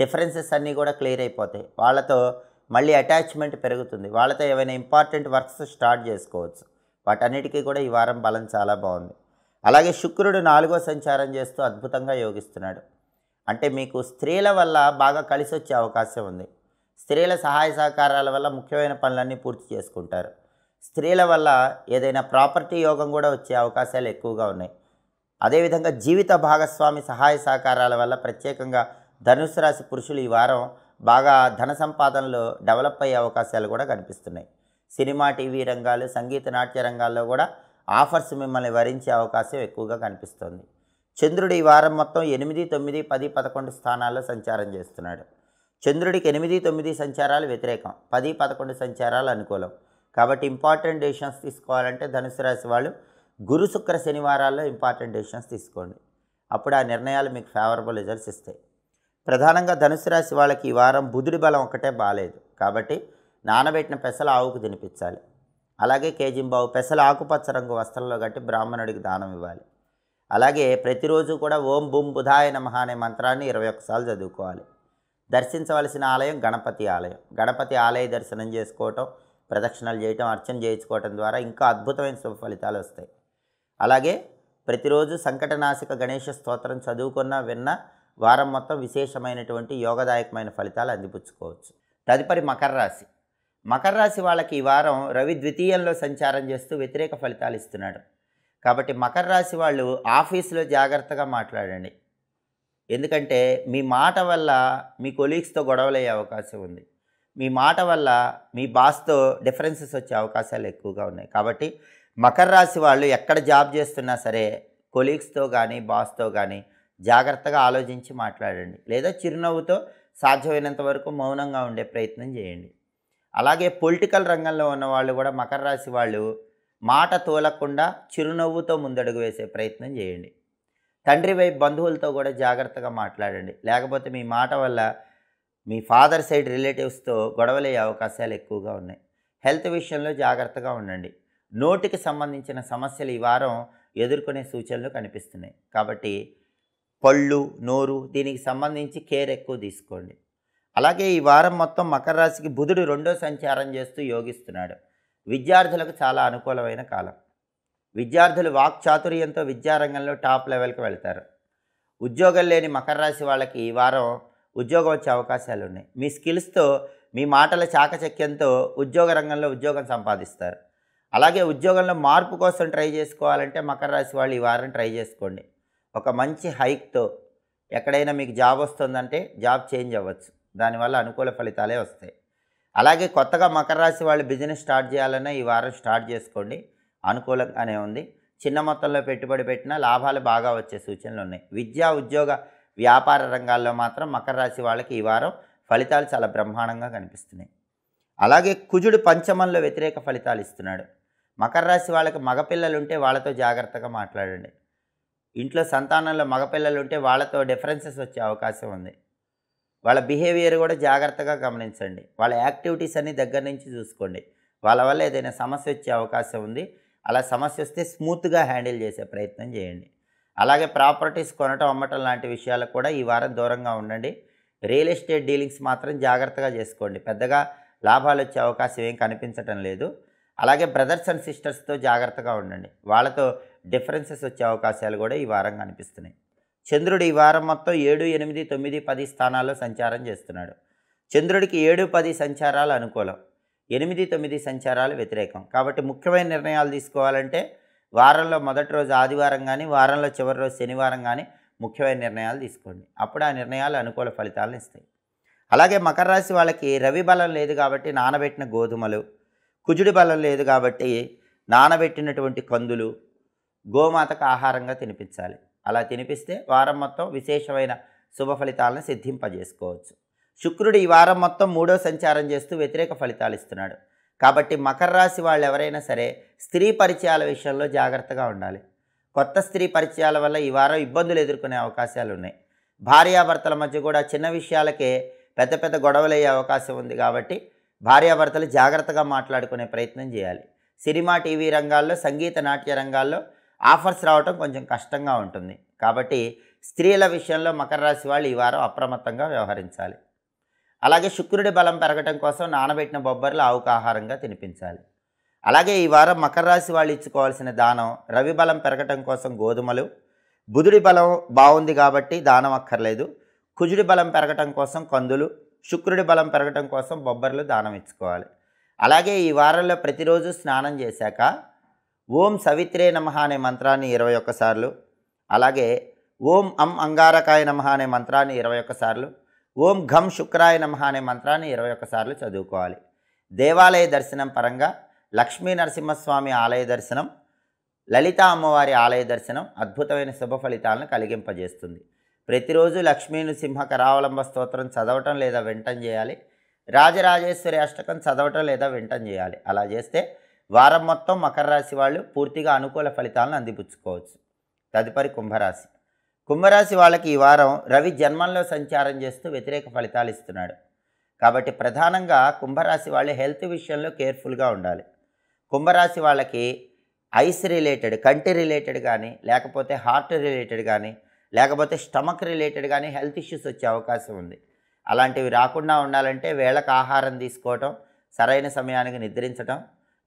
డిఫరెన్సెస్ అన్నీ కూడా క్లియర్ అయిపోతాయి. వాళ్ళతో మళ్ళీ అటాచ్మెంట్ పెరుగుతుంది. వాళ్ళతో ఏమైనా ఇంపార్టెంట్ వర్క్స్ స్టార్ట్ చేసుకోవచ్చు. వాటన్నిటికీ కూడా ఈ వారం బలం చాలా బాగుంది. అలాగే శుక్రుడు 4వ సంచారం చేస్తూ అద్భుతంగా యోగిస్తున్నాడు. అంటే మీకు స్త్రీల వల్ల బాగా కలిసి వచ్చే అవకాశం ఉంది. స్త్రీల సహాయ సహకారాల వల్ల ముఖ్యమైన పనులన్నీ పూర్తి చేసుకుంటారు. స్త్రీల వల్ల ఏదైనా ప్రాపర్టీ యోగం కూడా వచ్చే అవకాశాలు ఎక్కువగా ఉన్నాయి. అదేవిధంగా జీవిత భాగస్వామి సహాయ సహకారాల వల్ల ప్రత్యేకంగా ధనుసు రాశి పురుషులు ఈ వారం బాగా ధన సంపాదనలో డెవలప్ అయ్యే అవకాశాలు కూడా కనిపిస్తున్నాయి. సినిమా, టీవీ రంగాలు, సంగీత, నాట్య రంగాల్లో కూడా ఆఫర్స్ మిమ్మల్ని వరించే అవకాశం ఎక్కువగా కనిపిస్తుంది. చంద్రుడు ఈ వారం మొత్తం 8, 9, 10, 11 స్థానాల్లో సంచారం చేస్తున్నాడు. చంద్రుడికి 8, 9 సంచారాలు వ్యతిరేకం, 10, 11 సంచారాలు అనుకూలం. కాబట్టి ఇంపార్టెంట్ డెసిషన్స్ తీసుకోవాలంటే ధనుసు రాశి వాళ్ళు గురు, శుక్ర, శనివారాల్లో ఇంపార్టెంట్ డెసిషన్స్ తీసుకోండి. అప్పుడు ఆ నిర్ణయాలు మీకు ఫేవరబుల్ రిజల్ట్స్ ఇస్తాయి. ప్రధానంగా ధనుసు రాశి వాళ్ళకి ఈ వారం బుధుడి బలం ఒకటే బాగాలేదు. కాబట్టి నానబెట్టిన పెసలు ఆవుకు తినిపించాలి. అలాగే కేజింబావు పెసలు ఆకుపచ్చ రంగు వస్త్రంలో కట్టి బ్రాహ్మణుడికి దానం ఇవ్వాలి. అలాగే ప్రతిరోజు కూడా ఓం బుం బుధాయ నమః అనే మంత్రాన్ని 21 సార్లు చదువుకోవాలి. దర్శించవలసిన ఆలయం గణపతి ఆలయం. గణపతి ఆలయ దర్శనం చేసుకోవటం, ప్రదక్షిణలు చేయటం, అర్చన చేయించుకోవటం ద్వారా ఇంకా అద్భుతమైన శుభ ఫలితాలు వస్తాయి. అలాగే ప్రతిరోజు సంకటనాశక గణేష స్తోత్రం చదువుకున్న విన్న వారం మొత్తం విశేషమైనటువంటి యోగదాయకమైన ఫలితాలు అందిపుచ్చుకోవచ్చు. తదుపరి మకర రాశి. మకర రాశి వాళ్ళకి ఈ వారం రవి ద్వితీయంలో సంచారం చేస్తూ వ్యతిరేక ఫలితాలు ఇస్తున్నాడు. కాబట్టి మకర రాశి వాళ్ళు ఆఫీసులో జాగ్రత్తగా మాట్లాడండి. ఎందుకంటే మీ మాట వల్ల మీ కొలీగ్స్తో గొడవలయ్యే అవకాశం ఉంది. మీ మాట వల్ల మీ బాస్తో డిఫరెన్సెస్ వచ్చే అవకాశాలు ఎక్కువగా ఉన్నాయి. కాబట్టి మకర రాశి వాళ్ళు ఎక్కడ జాబ్ చేస్తున్నా సరే కొలీగ్స్తో కానీ, బాస్తో కానీ జాగ్రత్తగా ఆలోచించి మాట్లాడండి. లేదా చిరునవ్వుతో సాధ్యమైనంత వరకు మౌనంగా ఉండే ప్రయత్నం చేయండి. అలాగే పొలిటికల్ రంగంలో ఉన్న వాళ్ళు కూడా మకర రాశి వాళ్ళు మాట తోలకుండా చిరునవ్వుతో ముందడుగు వేసే ప్రయత్నం చేయండి. తండ్రి వైపు బంధువులతో కూడా జాగ్రత్తగా మాట్లాడండి. లేకపోతే మీ మాట వల్ల మీ ఫాదర్ సైడ్ రిలేటివ్స్తో గొడవలయ్యే అవకాశాలు ఎక్కువగా ఉన్నాయి. హెల్త్ విషయంలో జాగ్రత్తగా ఉండండి. నోటికి సంబంధించిన సమస్యలు ఈ వారం ఎదుర్కొనే సూచనలు కనిపిస్తున్నాయి. కాబట్టి పళ్ళు, నోరు దీనికి సంబంధించి కేర్ ఎక్కువ తీసుకోండి. అలాగే ఈ వారం మొత్తం మకర రాశికి బుధుడు 2వ సంచారం చేస్తూ యోగిస్తున్నాడు. విద్యార్థులకు చాలా అనుకూలమైన కాలం. విద్యార్థులు వాక్చాతుర్యంతో విద్యారంగంలో టాప్ లెవెల్కి వెళ్తారు. ఉద్యోగం లేని మకర రాశి వాళ్ళకి ఈ వారం ఉద్యోగం వచ్చే అవకాశాలు ఉన్నాయి. మీ స్కిల్స్తో, మీ మాటల చాకచక్యంతో ఉద్యోగ రంగంలో ఉద్యోగం సంపాదిస్తారు. అలాగే ఉద్యోగంలో మార్పు కోసం ట్రై చేసుకోవాలంటే మకర రాశి వాళ్ళు ఈ వారం ట్రై చేసుకోండి. ఒక మంచి హైక్తో ఎక్కడైనా మీకు జాబ్ వస్తుందంటే జాబ్ చేంజ్ అవ్వచ్చు. దానివల్ల అనుకూల ఫలితాలే వస్తాయి. అలాగే కొత్తగా మకర రాశి వాళ్ళు బిజినెస్ స్టార్ట్ చేయాలన్నా ఈ వారం స్టార్ట్ చేసుకోండి. అనుకూలంగానే ఉంది. చిన్న మొత్తంలో పెట్టుబడి పెట్టినా లాభాలు బాగా వచ్చే సూచనలు ఉన్నాయి. విద్యా, ఉద్యోగ, వ్యాపార రంగాల్లో మాత్రం మకర రాశి వాళ్ళకి ఈ వారం ఫలితాలు చాలా బ్రహ్మాండంగా కనిపిస్తున్నాయి. అలాగే కుజుడు పంచమంలో వ్యతిరేక ఫలితాలు ఇస్తున్నాడు. మకర రాశి వాళ్ళకి మగపిల్లలుంటే వాళ్ళతో జాగ్రత్తగా మాట్లాడండి. ఇంట్లో సంతానంలో మగపిల్లలుంటే వాళ్ళతో డిఫరెన్సెస్ వచ్చే అవకాశం ఉంది. వాళ్ళ బిహేవియర్ కూడా జాగ్రత్తగా గమనించండి. వాళ్ళ యాక్టివిటీస్ అన్నీ దగ్గర నుంచి చూసుకోండి. వాళ్ళ వల్ల ఏదైనా సమస్య వచ్చే అవకాశం ఉంది. అలా సమస్య వస్తే స్మూత్గా హ్యాండిల్ చేసే ప్రయత్నం చేయండి. అలాగే ప్రాపర్టీస్ కొనటం, అమ్మటం లాంటి విషయాలకు కూడా ఈ వారం దూరంగా ఉండండి. రియల్ ఎస్టేట్ డీలింగ్స్ మాత్రం జాగ్రత్తగా చేసుకోండి. పెద్దగా లాభాలు వచ్చే అవకాశం ఏం కనిపించటం లేదు. అలాగే బ్రదర్స్ అండ్ సిస్టర్స్తో జాగ్రత్తగా ఉండండి. వాళ్ళతో డిఫరెన్సెస్ వచ్చే అవకాశాలు కూడా ఈ వారం కనిపిస్తున్నాయి. చంద్రుడు ఈ వారం మొత్తం 7, 8, 9, 10 స్థానాల్లో సంచారం చేస్తున్నాడు. చంద్రుడికి 7, 10 సంచారాలు అనుకూలం, 8, 9 సంచారాలు వ్యతిరేకం. కాబట్టి ముఖ్యమైన నిర్ణయాలు తీసుకోవాలంటే వారంలో మొదటి రోజు ఆదివారం కానీ, వారంలో చివరి రోజు శనివారం కానీ ముఖ్యమైన నిర్ణయాలు తీసుకోండి. అప్పుడు ఆ నిర్ణయాలు అనుకూల ఫలితాలను ఇస్తాయి. అలాగే మకర రాశి వాళ్ళకి రవి బలం లేదు కాబట్టి నానబెట్టిన గోధుమలు, కుజుడి బలం లేదు కాబట్టి నానబెట్టినటువంటి కందులు గోమాతకు ఆహారంగా తినిపించాలి. అలా తినిపిస్తే వారం మొత్తం విశేషమైన శుభ ఫలితాలను సిద్ధింపజేసుకోవచ్చు. శుక్రుడు ఈ వారం మొత్తం 3వ సంచారం చేస్తూ వ్యతిరేక ఫలితాలు ఇస్తున్నాడు. కాబట్టి మకర రాశి వాళ్ళు ఎవరైనా సరే స్త్రీ పరిచయాల విషయంలో జాగ్రత్తగా ఉండాలి. కొత్త స్త్రీ పరిచయాల వల్ల ఈ వారం ఇబ్బందులు ఎదుర్కొనే అవకాశాలు ఉన్నాయి. భార్యాభర్తల మధ్య కూడా చిన్న విషయాలకే పెద్ద పెద్ద గొడవలు అయ్యే అవకాశం ఉంది. కాబట్టి భార్యాభర్తలు జాగ్రత్తగా మాట్లాడుకునే ప్రయత్నం చేయాలి. సినిమా, టీవీ రంగాల్లో, సంగీత, నాట్య రంగాల్లో ఆఫర్స్ రావటం కొంచెం కష్టంగా ఉంటుంది. కాబట్టి స్త్రీల విషయంలో మకర రాశి వాళ్ళు ఈ వారం అప్రమత్తంగా వ్యవహరించాలి. అలాగే శుక్రుడి బలం పెరగటం కోసం నానబెట్టిన బొబ్బర్లు ఆవుకు ఆహారంగా తినిపించాలి. అలాగే ఈ వారం మకర రాశి వాళ్ళు ఇచ్చుకోవాల్సిన దానం రవి బలం పెరగటం కోసం గోధుమలు, బుధుడి బలం బాగుంది కాబట్టి దానం అక్కర్లేదు. కుజుడి బలం పెరగటం కోసం కందులు, శుక్రుడి బలం పెరగటం కోసం బొబ్బర్లు దానం ఇచ్చుకోవాలి. అలాగే ఈ వారంలో ప్రతిరోజు స్నానం చేశాక ఓం సవిత్రే నమః అనే మంత్రాన్ని 21 సార్లు, అలాగే ఓం అంగారకాయ నమః అనే మంత్రాన్ని 21 సార్లు, ఓం ఘం శుక్రాయ నమః అనే మంత్రాన్ని 21 సార్లు చదువుకోవాలి. దేవాలయ దర్శనం పరంగా లక్ష్మీ నరసింహస్వామి ఆలయ దర్శనం, లలితా అమ్మవారి ఆలయ దర్శనం అద్భుతమైన శుభ ఫలితాలను కలిగింపజేస్తుంది. ప్రతిరోజు లక్ష్మీ నృసింహ కరావలంబ స్తోత్రం చదవటం లేదా వినటం చేయాలి. రాజరాజేశ్వరి అష్టకం చదవటం లేదా వినటం చేయాలి. అలా చేస్తే వారం మొత్తం మకర రాశి వాళ్ళు పూర్తిగా అనుకూల ఫలితాలను అందిపుచ్చుకోవచ్చు. తదుపరి కుంభరాశి. కుంభరాశి వాళ్ళకి ఈ వారం రవి జన్మంలో సంచారం చేస్తూ వ్యతిరేక ఫలితాలు ఇస్తున్నాడు. కాబట్టి ప్రధానంగా కుంభరాశి వాళ్ళు హెల్త్ విషయంలో కేర్ఫుల్గా ఉండాలి. కుంభరాశి వాళ్ళకి ఐస్ రిలేటెడ్, కంటి రిలేటెడ్ కానీ, లేకపోతే హార్ట్ రిలేటెడ్ కానీ, లేకపోతే స్టమక్ రిలేటెడ్ కానీ హెల్త్ ఇష్యూస్ వచ్చే అవకాశం ఉంది. అలాంటివి రాకుండా ఉండాలంటే వేళకు ఆహారం తీసుకోవటం, సరైన సమయానికి నిద్రించడం,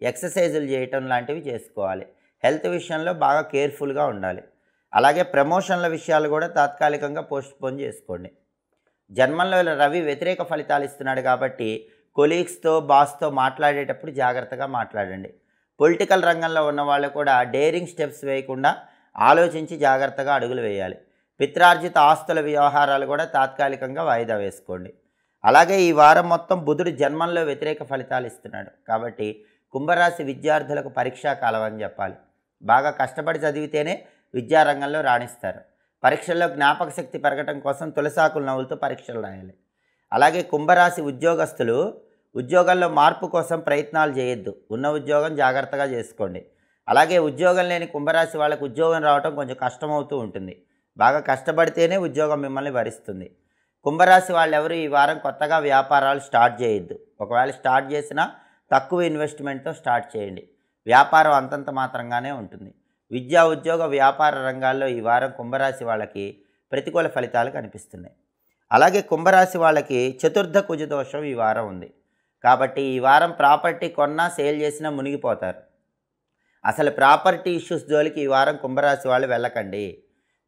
ఎక్సర్సైజులు చేయటం లాంటివి చేసుకోవాలి. హెల్త్ విషయంలో బాగా కేర్ఫుల్గా ఉండాలి. అలాగే ప్రమోషన్ల విషయాలు కూడా తాత్కాలికంగా పోస్ట్పోన్ చేసుకోండి. జన్మంలో రవి వ్యతిరేక ఫలితాలు ఇస్తున్నాడు కాబట్టి కొలీగ్స్తో, బాస్తో మాట్లాడేటప్పుడు జాగ్రత్తగా మాట్లాడండి. పొలిటికల్ రంగంలో ఉన్న వాళ్ళు కూడా డేరింగ్ స్టెప్స్ వేయకుండా ఆలోచించి జాగ్రత్తగా అడుగులు వేయాలి. పిత్రార్జిత ఆస్తుల వ్యవహారాలు కూడా తాత్కాలికంగా వాయిదా వేసుకోండి. అలాగే ఈ వారం మొత్తం బుధుడు జన్మంలో వ్యతిరేక ఫలితాలు ఇస్తున్నాడు కాబట్టి కుంభరాశి విద్యార్థులకు పరీక్షా కాలం అని చెప్పాలి. బాగా కష్టపడి చదివితేనే విద్యారంగంలో రాణిస్తారు. పరీక్షల్లో జ్ఞాపక శక్తి పెరగటం కోసం తులసాకులు నవ్వులతో పరీక్షలు రాయాలి. అలాగే కుంభరాశి ఉద్యోగస్తులు ఉద్యోగంలో మార్పు కోసం ప్రయత్నాలు చేయొద్దు. ఉన్న ఉద్యోగం జాగ్రత్తగా చేసుకోండి. అలాగే ఉద్యోగం లేని కుంభరాశి వాళ్ళకు ఉద్యోగం రావటం కొంచెం కష్టమవుతూ ఉంటుంది. బాగా కష్టపడితేనే ఉద్యోగం మిమ్మల్ని వరిస్తుంది. కుంభరాశి వాళ్ళు ఎవరు ఈ వారం కొత్తగా వ్యాపారాలు స్టార్ట్ చేయొద్దు. ఒకవేళ స్టార్ట్ చేసినా తక్కువ ఇన్వెస్ట్మెంట్తో స్టార్ట్ చేయండి. వ్యాపారం అంతంత మాత్రంగానే ఉంటుంది. విద్యా, ఉద్యోగ, వ్యాపార రంగాల్లో ఈ వారం కుంభరాశి వాళ్ళకి ప్రతికూల ఫలితాలు కనిపిస్తున్నాయి. అలాగే కుంభరాశి వాళ్ళకి చతుర్థ కుజ దోషం ఈ వారం ఉంది. కాబట్టి ఈ వారం ప్రాపర్టీ కొన్నా, సేల్ చేసినా మునిగిపోతారు. అసలు ప్రాపర్టీ ఇష్యూస్ జోలికి ఈ వారం కుంభరాశి వాళ్ళు వెళ్ళకండి.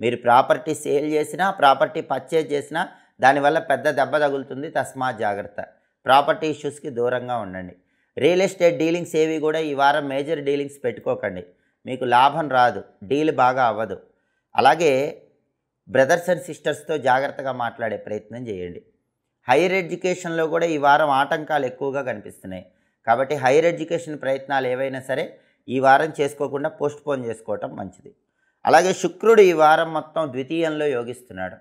మీరు ప్రాపర్టీ సేల్ చేసినా, ప్రాపర్టీ పర్చేజ్ చేసినా దానివల్ల పెద్ద దెబ్బ తగులుతుంది. తస్మాత్ జాగ్రత్త. ప్రాపర్టీ ఇష్యూస్కి దూరంగా ఉండండి. రియల్ ఎస్టేట్ డీలింగ్స్ ఏవి కూడా ఈ వారం మేజర్ డీలింగ్స్ పెట్టుకోకండి. మీకు లాభం రాదు, డీల్ బాగా అవ్వదు. అలాగే బ్రదర్స్ అండ్ సిస్టర్స్తో జాగ్రత్తగా మాట్లాడే ప్రయత్నం చేయండి. హైయర్ ఎడ్యుకేషన్లో కూడా ఈ వారం ఆటంకాలు ఎక్కువగా కనిపిస్తున్నాయి. కాబట్టి హైయర్ ఎడ్యుకేషన్ ప్రయత్నాలు ఏవైనా సరే ఈ వారం చేసుకోకుండా పోస్ట్పోన్ చేసుకోవటం మంచిది. అలాగే శుక్రుడు ఈ వారం మొత్తం ద్వితీయంలో యోగిస్తున్నాడు.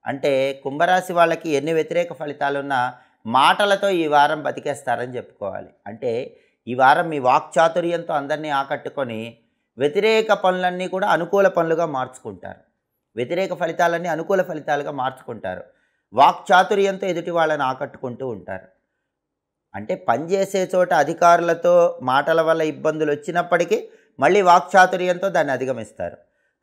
అంటే కుంభరాశి వాళ్ళకి ఎన్ని వ్యతిరేక ఫలితాలున్నా మాటలతో ఈ వారం బతికేస్తారని చెప్పుకోవాలి. అంటే ఈ వారం మీ వాక్చాతుర్యంతో అందరినీ ఆకట్టుకొని వ్యతిరేక పనులన్నీ కూడా అనుకూల పనులుగా మార్చుకుంటారు. వ్యతిరేక ఫలితాలన్నీ అనుకూల ఫలితాలుగా మార్చుకుంటారు. వాక్చాతుర్యంతో ఎదుటి వాళ్ళని ఆకట్టుకుంటూ ఉంటారు. అంటే పనిచేసే చోట అధికారులతో మాటల వల్ల ఇబ్బందులు వచ్చినప్పటికీ మళ్ళీ వాక్చాతుర్యంతో దాన్ని అధిగమిస్తారు.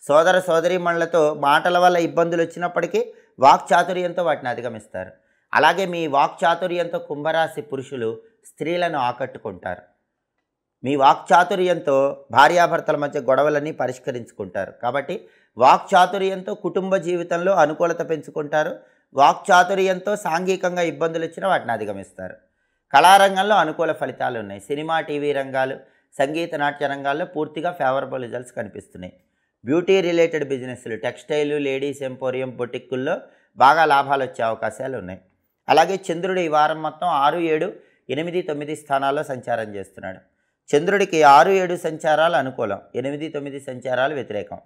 సోదర సోదరీమణులతో మాటల వల్ల ఇబ్బందులు వచ్చినప్పటికీ వాక్చాతుర్యంతో వాటిని అధిగమిస్తారు. అలాగే మీ వాక్చాతుర్యంతో కుంభరాశి పురుషులు స్త్రీలను ఆకట్టుకుంటారు. మీ వాక్చాతుర్యంతో భార్యాభర్తల మధ్య గొడవలన్నీ పరిష్కరించుకుంటారు. కాబట్టి వాక్చాతుర్యంతో కుటుంబ జీవితంలో అనుకూలత పెంచుకుంటారు. వాక్చాతుర్యంతో సాంఘికంగా ఇబ్బందులు వచ్చినా వాటిని అధిగమిస్తారు. కళారంగంలో అనుకూల ఫలితాలు ఉన్నాయి. సినిమా, టీవీ రంగాలు, సంగీత, నాట్య రంగాల్లో పూర్తిగా ఫేవరబుల్ రిజల్ట్స్ కనిపిస్తున్నాయి. బ్యూటీ రిలేటెడ్ బిజినెస్లు, టెక్స్టైల్, లేడీస్ ఎంపోరియం, బొటిక్కుల్లో బాగా లాభాలు వచ్చే అవకాశాలు ఉన్నాయి. అలాగే చంద్రుడు ఈ వారం మొత్తం 6, 7, 8, 9 స్థానాల్లో సంచారం చేస్తున్నాడు. చంద్రుడికి 6, 7 సంచారాలు అనుకూలం, 8, 9 సంచారాలు వ్యతిరేకం.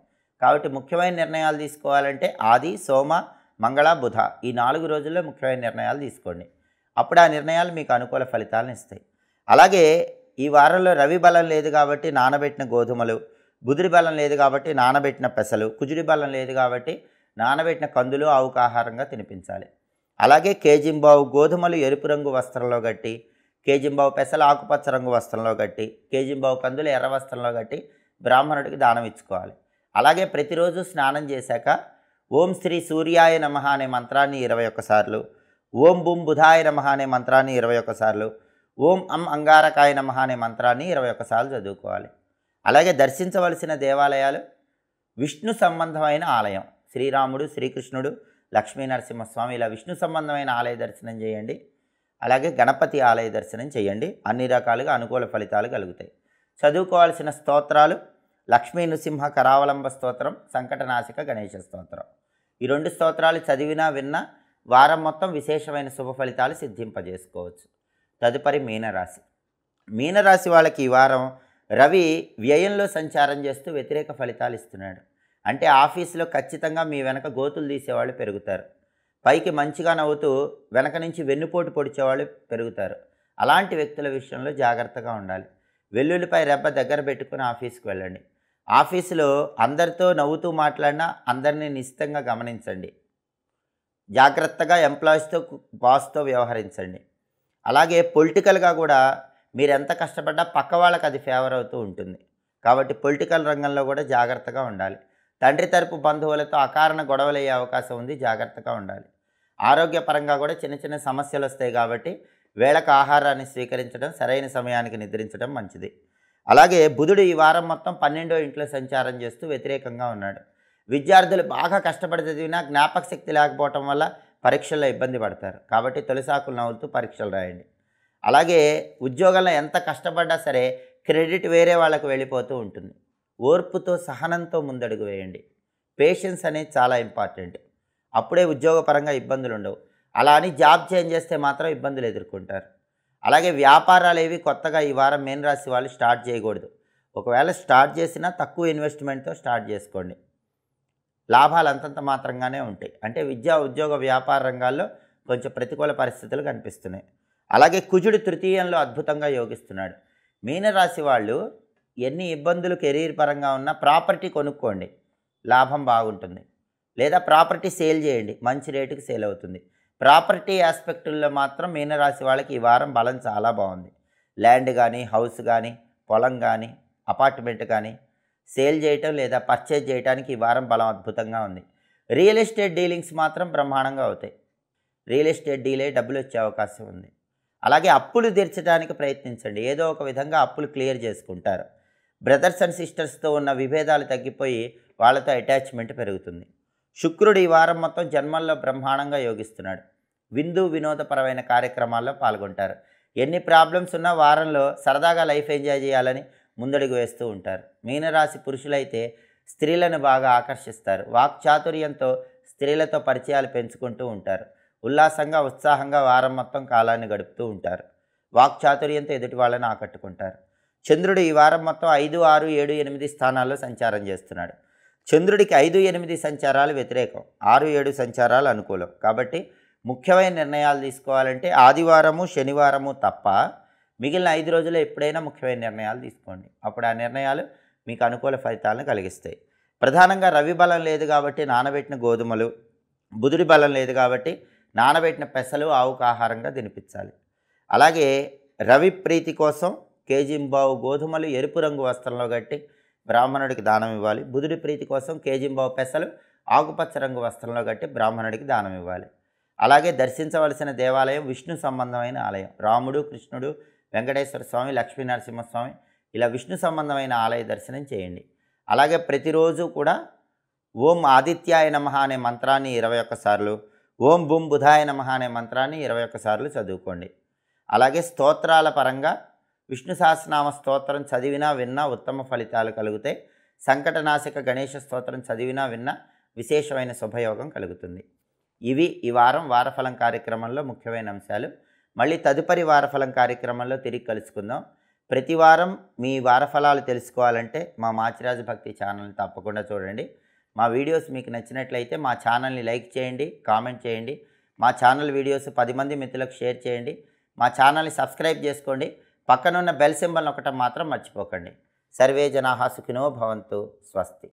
కాబట్టి ముఖ్యమైన నిర్ణయాలు తీసుకోవాలంటే ఆది, సోమ, మంగళ, బుధ ఈ 4 రోజుల్లో ముఖ్యమైన నిర్ణయాలు తీసుకోండి. అప్పుడు ఆ నిర్ణయాలు మీకు అనుకూల ఫలితాలను ఇస్తాయి. అలాగే ఈ వారంలో రవి బలం లేదు కాబట్టి నానబెట్టిన గోధుమలు, బుధుడి బలం లేదు కాబట్టి నానబెట్టిన పెసలు, కుజుడి బలం లేదు కాబట్టి నానబెట్టిన కందులు ఆవుకు ఆహారంగా తినిపించాలి. అలాగే కేజింబావు గోధుమలు ఎరుపు రంగు వస్త్రంలో కట్టి, కేజింబావు పెసలు ఆకుపచ్చ రంగు వస్త్రంలో కట్టి, కేజింబావు కందులు ఎర్ర వస్త్రంలో కట్టి బ్రాహ్మణుడికి దానం ఇచ్చుకోవాలి. అలాగే ప్రతిరోజు స్నానం చేశాక ఓం శ్రీ సూర్యాయ నమః అనే మంత్రాన్ని 21 సార్లు, ఓం బుం బుధాయ నమః అనే మంత్రాన్ని 21 సార్లు, ఓం అం అంగారకాయ నమః అనే మంత్రాన్ని 21 సార్లు చదువుకోవాలి. అలాగే దర్శించవలసిన దేవాలయాలు విష్ణు సంబంధమైన ఆలయం, శ్రీరాముడు, శ్రీకృష్ణుడు, లక్ష్మీ నరసింహస్వామి ఇలా విష్ణు సంబంధమైన ఆలయ దర్శనం చేయండి. అలాగే గణపతి ఆలయ దర్శనం చేయండి. అన్ని రకాలుగా అనుకూల ఫలితాలు కలుగుతాయి. చదువుకోవాల్సిన స్తోత్రాలు లక్ష్మీ నృసింహ కరావలంబ స్తోత్రం, సంకటనాశక గణేశ స్తోత్రం. ఈ 2 స్తోత్రాలు చదివినా విన్నా వారం మొత్తం విశేషమైన శుభ ఫలితాలు సిద్ధింపజేసుకోవచ్చు. తదుపరి మీనరాశి. మీనరాశి వాళ్ళకి ఈ వారం రవి వ్యయంలో సంచారం చేస్తూ వ్యతిరేక ఫలితాలు ఇస్తున్నాడు. అంటే ఆఫీసులో ఖచ్చితంగా మీ వెనక గోతులు తీసేవాళ్ళు పెరుగుతారు. పైకి మంచిగా నవ్వుతూ వెనక నుంచి వెన్నుపోటు పొడిచేవాళ్ళు పెరుగుతారు. అలాంటి వ్యక్తుల విషయంలో జాగ్రత్తగా ఉండాలి. వెల్లుల్లిపై రెబ్బ దగ్గర పెట్టుకుని ఆఫీస్కి వెళ్ళండి. ఆఫీసులో అందరితో నవ్వుతూ మాట్లాడినా అందరినీ నిశ్చితంగా గమనించండి. జాగ్రత్తగా ఎంప్లాయీస్తో, బాస్తో వ్యవహరించండి. అలాగే పొలిటికల్గా కూడా మీరు ఎంత కష్టపడ్డా పక్క వాళ్ళకి అది ఫేవర్ అవుతూ ఉంటుంది. కాబట్టి పొలిటికల్ రంగంలో కూడా జాగ్రత్తగా ఉండాలి. తండ్రి తరపు బంధువులతో అకారణ గొడవలు అయ్యే అవకాశం ఉంది, జాగ్రత్తగా ఉండాలి. ఆరోగ్యపరంగా కూడా చిన్న చిన్న సమస్యలు వస్తాయి కాబట్టి వేళకు ఆహారాన్ని స్వీకరించడం, సరైన సమయానికి నిద్రించడం మంచిది. అలాగే బుధుడు ఈ వారం మొత్తం 12వ ఇంట్లో సంచారం చేస్తూ వ్యతిరేకంగా ఉన్నాడు. విద్యార్థులు బాగా కష్టపడి చదివినా జ్ఞాపక శక్తి లేకపోవటం వల్ల పరీక్షల్లో ఇబ్బంది పడతారు. కాబట్టి తొలిసాకులు నవ్వుతూ పరీక్షలు రాయండి. అలాగే ఉద్యోగంలో ఎంత కష్టపడ్డా సరే క్రెడిట్ వేరే వాళ్ళకు వెళ్ళిపోతూ ఉంటుంది. ఓర్పుతో, సహనంతో ముందడుగు వేయండి. పేషెన్స్ అనేది చాలా ఇంపార్టెంట్. అప్పుడే ఉద్యోగపరంగా ఇబ్బందులు ఉండవు. అలా అని జాబ్ చేంజ్ చేస్తే మాత్రం ఇబ్బందులు ఎదుర్కొంటారు. అలాగే వ్యాపారాలు ఏవి కొత్తగా ఈ వారం మీనరాశి వాళ్ళు స్టార్ట్ చేయకూడదు. ఒకవేళ స్టార్ట్ చేసినా తక్కువ ఇన్వెస్ట్మెంట్తో స్టార్ట్ చేసుకోండి. లాభాలు అంతంత మాత్రంగానే ఉంటాయి. అంటే విద్యా, ఉద్యోగ, వ్యాపార రంగాల్లో కొంచెం ప్రతికూల పరిస్థితులు కనిపిస్తున్నాయి. అలాగే కుజుడు తృతీయంలో అద్భుతంగా యోగిస్తున్నాడు. మీనరాశి వాళ్ళు ఎన్ని ఇబ్బందులు కెరీర్ పరంగా ఉన్నా ప్రాపర్టీ కొనుక్కోండి, లాభం బాగుంటుంది. లేదా ప్రాపర్టీ సేల్ చేయండి, మంచి రేటుకి సేల్ అవుతుంది. ప్రాపర్టీ ఆస్పెక్టుల్లో మాత్రం మీనరాశి వాళ్ళకి ఈ వారం బలం చాలా బాగుంది. ల్యాండ్ కానీ, హౌస్ కానీ, పొలం కానీ, అపార్ట్మెంట్ కానీ సేల్ చేయటం లేదా పర్చేజ్ చేయడానికి ఈ వారం బలం అద్భుతంగా ఉంది. రియల్ ఎస్టేట్ డీలింగ్స్ మాత్రం బ్రహ్మాండంగా అవుతాయి. రియల్ ఎస్టేట్ డీలే డబ్బులు వచ్చే అవకాశం ఉంది. అలాగే అప్పులు తీర్చడానికి ప్రయత్నించండి. ఏదో ఒక విధంగా అప్పులు క్లియర్ చేసుకుంటారు. బ్రదర్స్ అండ్ సిస్టర్స్తో ఉన్న విభేదాలు తగ్గిపోయి వాళ్ళతో అటాచ్మెంట్ పెరుగుతుంది. శుక్రుడు ఈ వారం మొత్తం జన్మల్లో బ్రహ్మాండంగా యోగిస్తున్నాడు. విందు, వినోదపరమైన కార్యక్రమాల్లో పాల్గొంటారు. ఎన్ని ప్రాబ్లమ్స్ ఉన్నా వారంలో సరదాగా లైఫ్ ఎంజాయ్ చేయాలని ముందడుగు వేస్తూ ఉంటారు. మీనరాశి పురుషులైతే స్త్రీలను బాగా ఆకర్షిస్తారు. వాక్చాతుర్యంతో స్త్రీలతో పరిచయాలు పెంచుకుంటూ ఉంటారు. ఉల్లాసంగా, ఉత్సాహంగా వారం మొత్తం కాలాన్ని గడుపుతూ ఉంటారు. వాక్చాతుర్యంతో ఎదుటి వాళ్ళని ఆకట్టుకుంటారు. చంద్రుడు ఈ వారం మొత్తం 5, 6, 7, 8 స్థానాల్లో సంచారం చేస్తున్నాడు. చంద్రుడికి 5, 8 సంచారాలు వ్యతిరేకం, 6, 7 సంచారాలు అనుకూలం. కాబట్టి ముఖ్యమైన నిర్ణయాలు తీసుకోవాలంటే ఆదివారము, శనివారము తప్ప మిగిలిన 5 రోజుల్లో ఎప్పుడైనా ముఖ్యమైన నిర్ణయాలు తీసుకోండి. అప్పుడు ఆ నిర్ణయాలు మీకు అనుకూల ఫలితాలను కలిగిస్తాయి. ప్రధానంగా రవి బలం లేదు కాబట్టి నానబెట్టిన గోధుమలు, బుధుడి బలం లేదు కాబట్టి నానబెట్టిన పెసలు ఆవుకు ఆహారంగా తినిపించాలి. అలాగే రవి ప్రీతి కోసం కేజింబావు గోధుమలు ఎరుపు రంగు వస్త్రంలో కట్టి బ్రాహ్మణుడికి దానం ఇవ్వాలి. బుధుడి ప్రీతి కోసం కేజింబావు పెసలు ఆకుపచ్చ రంగు వస్త్రంలో కట్టి బ్రాహ్మణుడికి దానం ఇవ్వాలి. అలాగే దర్శించవలసిన దేవాలయం విష్ణు సంబంధమైన ఆలయం, రాముడు, కృష్ణుడు, వెంకటేశ్వర స్వామి, లక్ష్మీ నరసింహస్వామి ఇలా విష్ణు సంబంధమైన ఆలయ దర్శనం చేయండి. అలాగే ప్రతిరోజు కూడా ఓం ఆదిత్యాయ నమః అనే మంత్రాన్ని 21 సార్లు, ఓం బుం బుధాయ నమః అనే మంత్రాన్ని 21 సార్లు చదువుకోండి. అలాగే స్తోత్రాల పరంగా విష్ణు సహస్రనామ స్తోత్రం చదివినా విన్నా ఉత్తమ ఫలితాలు కలుగుతాయి. సంకటనాశక గణేష స్తోత్రం చదివినా విన్నా విశేషమైన శుభయోగం కలుగుతుంది. ఇవి ఈ వారం వారఫలం కార్యక్రమంలో ముఖ్యమైన అంశాలు. మళ్ళీ తదుపరి వారఫలం కార్యక్రమంలో తిరిగి కలుసుకుందాం. ప్రతి వారం మీ వారఫలాలు తెలుసుకోవాలంటే మా మాచిరాజు భక్తి ఛానల్ని తప్పకుండా చూడండి. మా వీడియోస్ మీకు నచ్చినట్లయితే మా ఛానల్ని లైక్ చేయండి, కామెంట్ చేయండి. మా ఛానల్ వీడియోస్ 10 మంది మిత్రులకు షేర్ చేయండి. మా ఛానల్ని సబ్స్క్రైబ్ చేసుకోండి. పక్కనున్న బెల్ సింబల్ నొక్కటం మాత్రం మర్చిపోకండి. సర్వే జనాః సుఖినో భవంతు. స్వస్తి.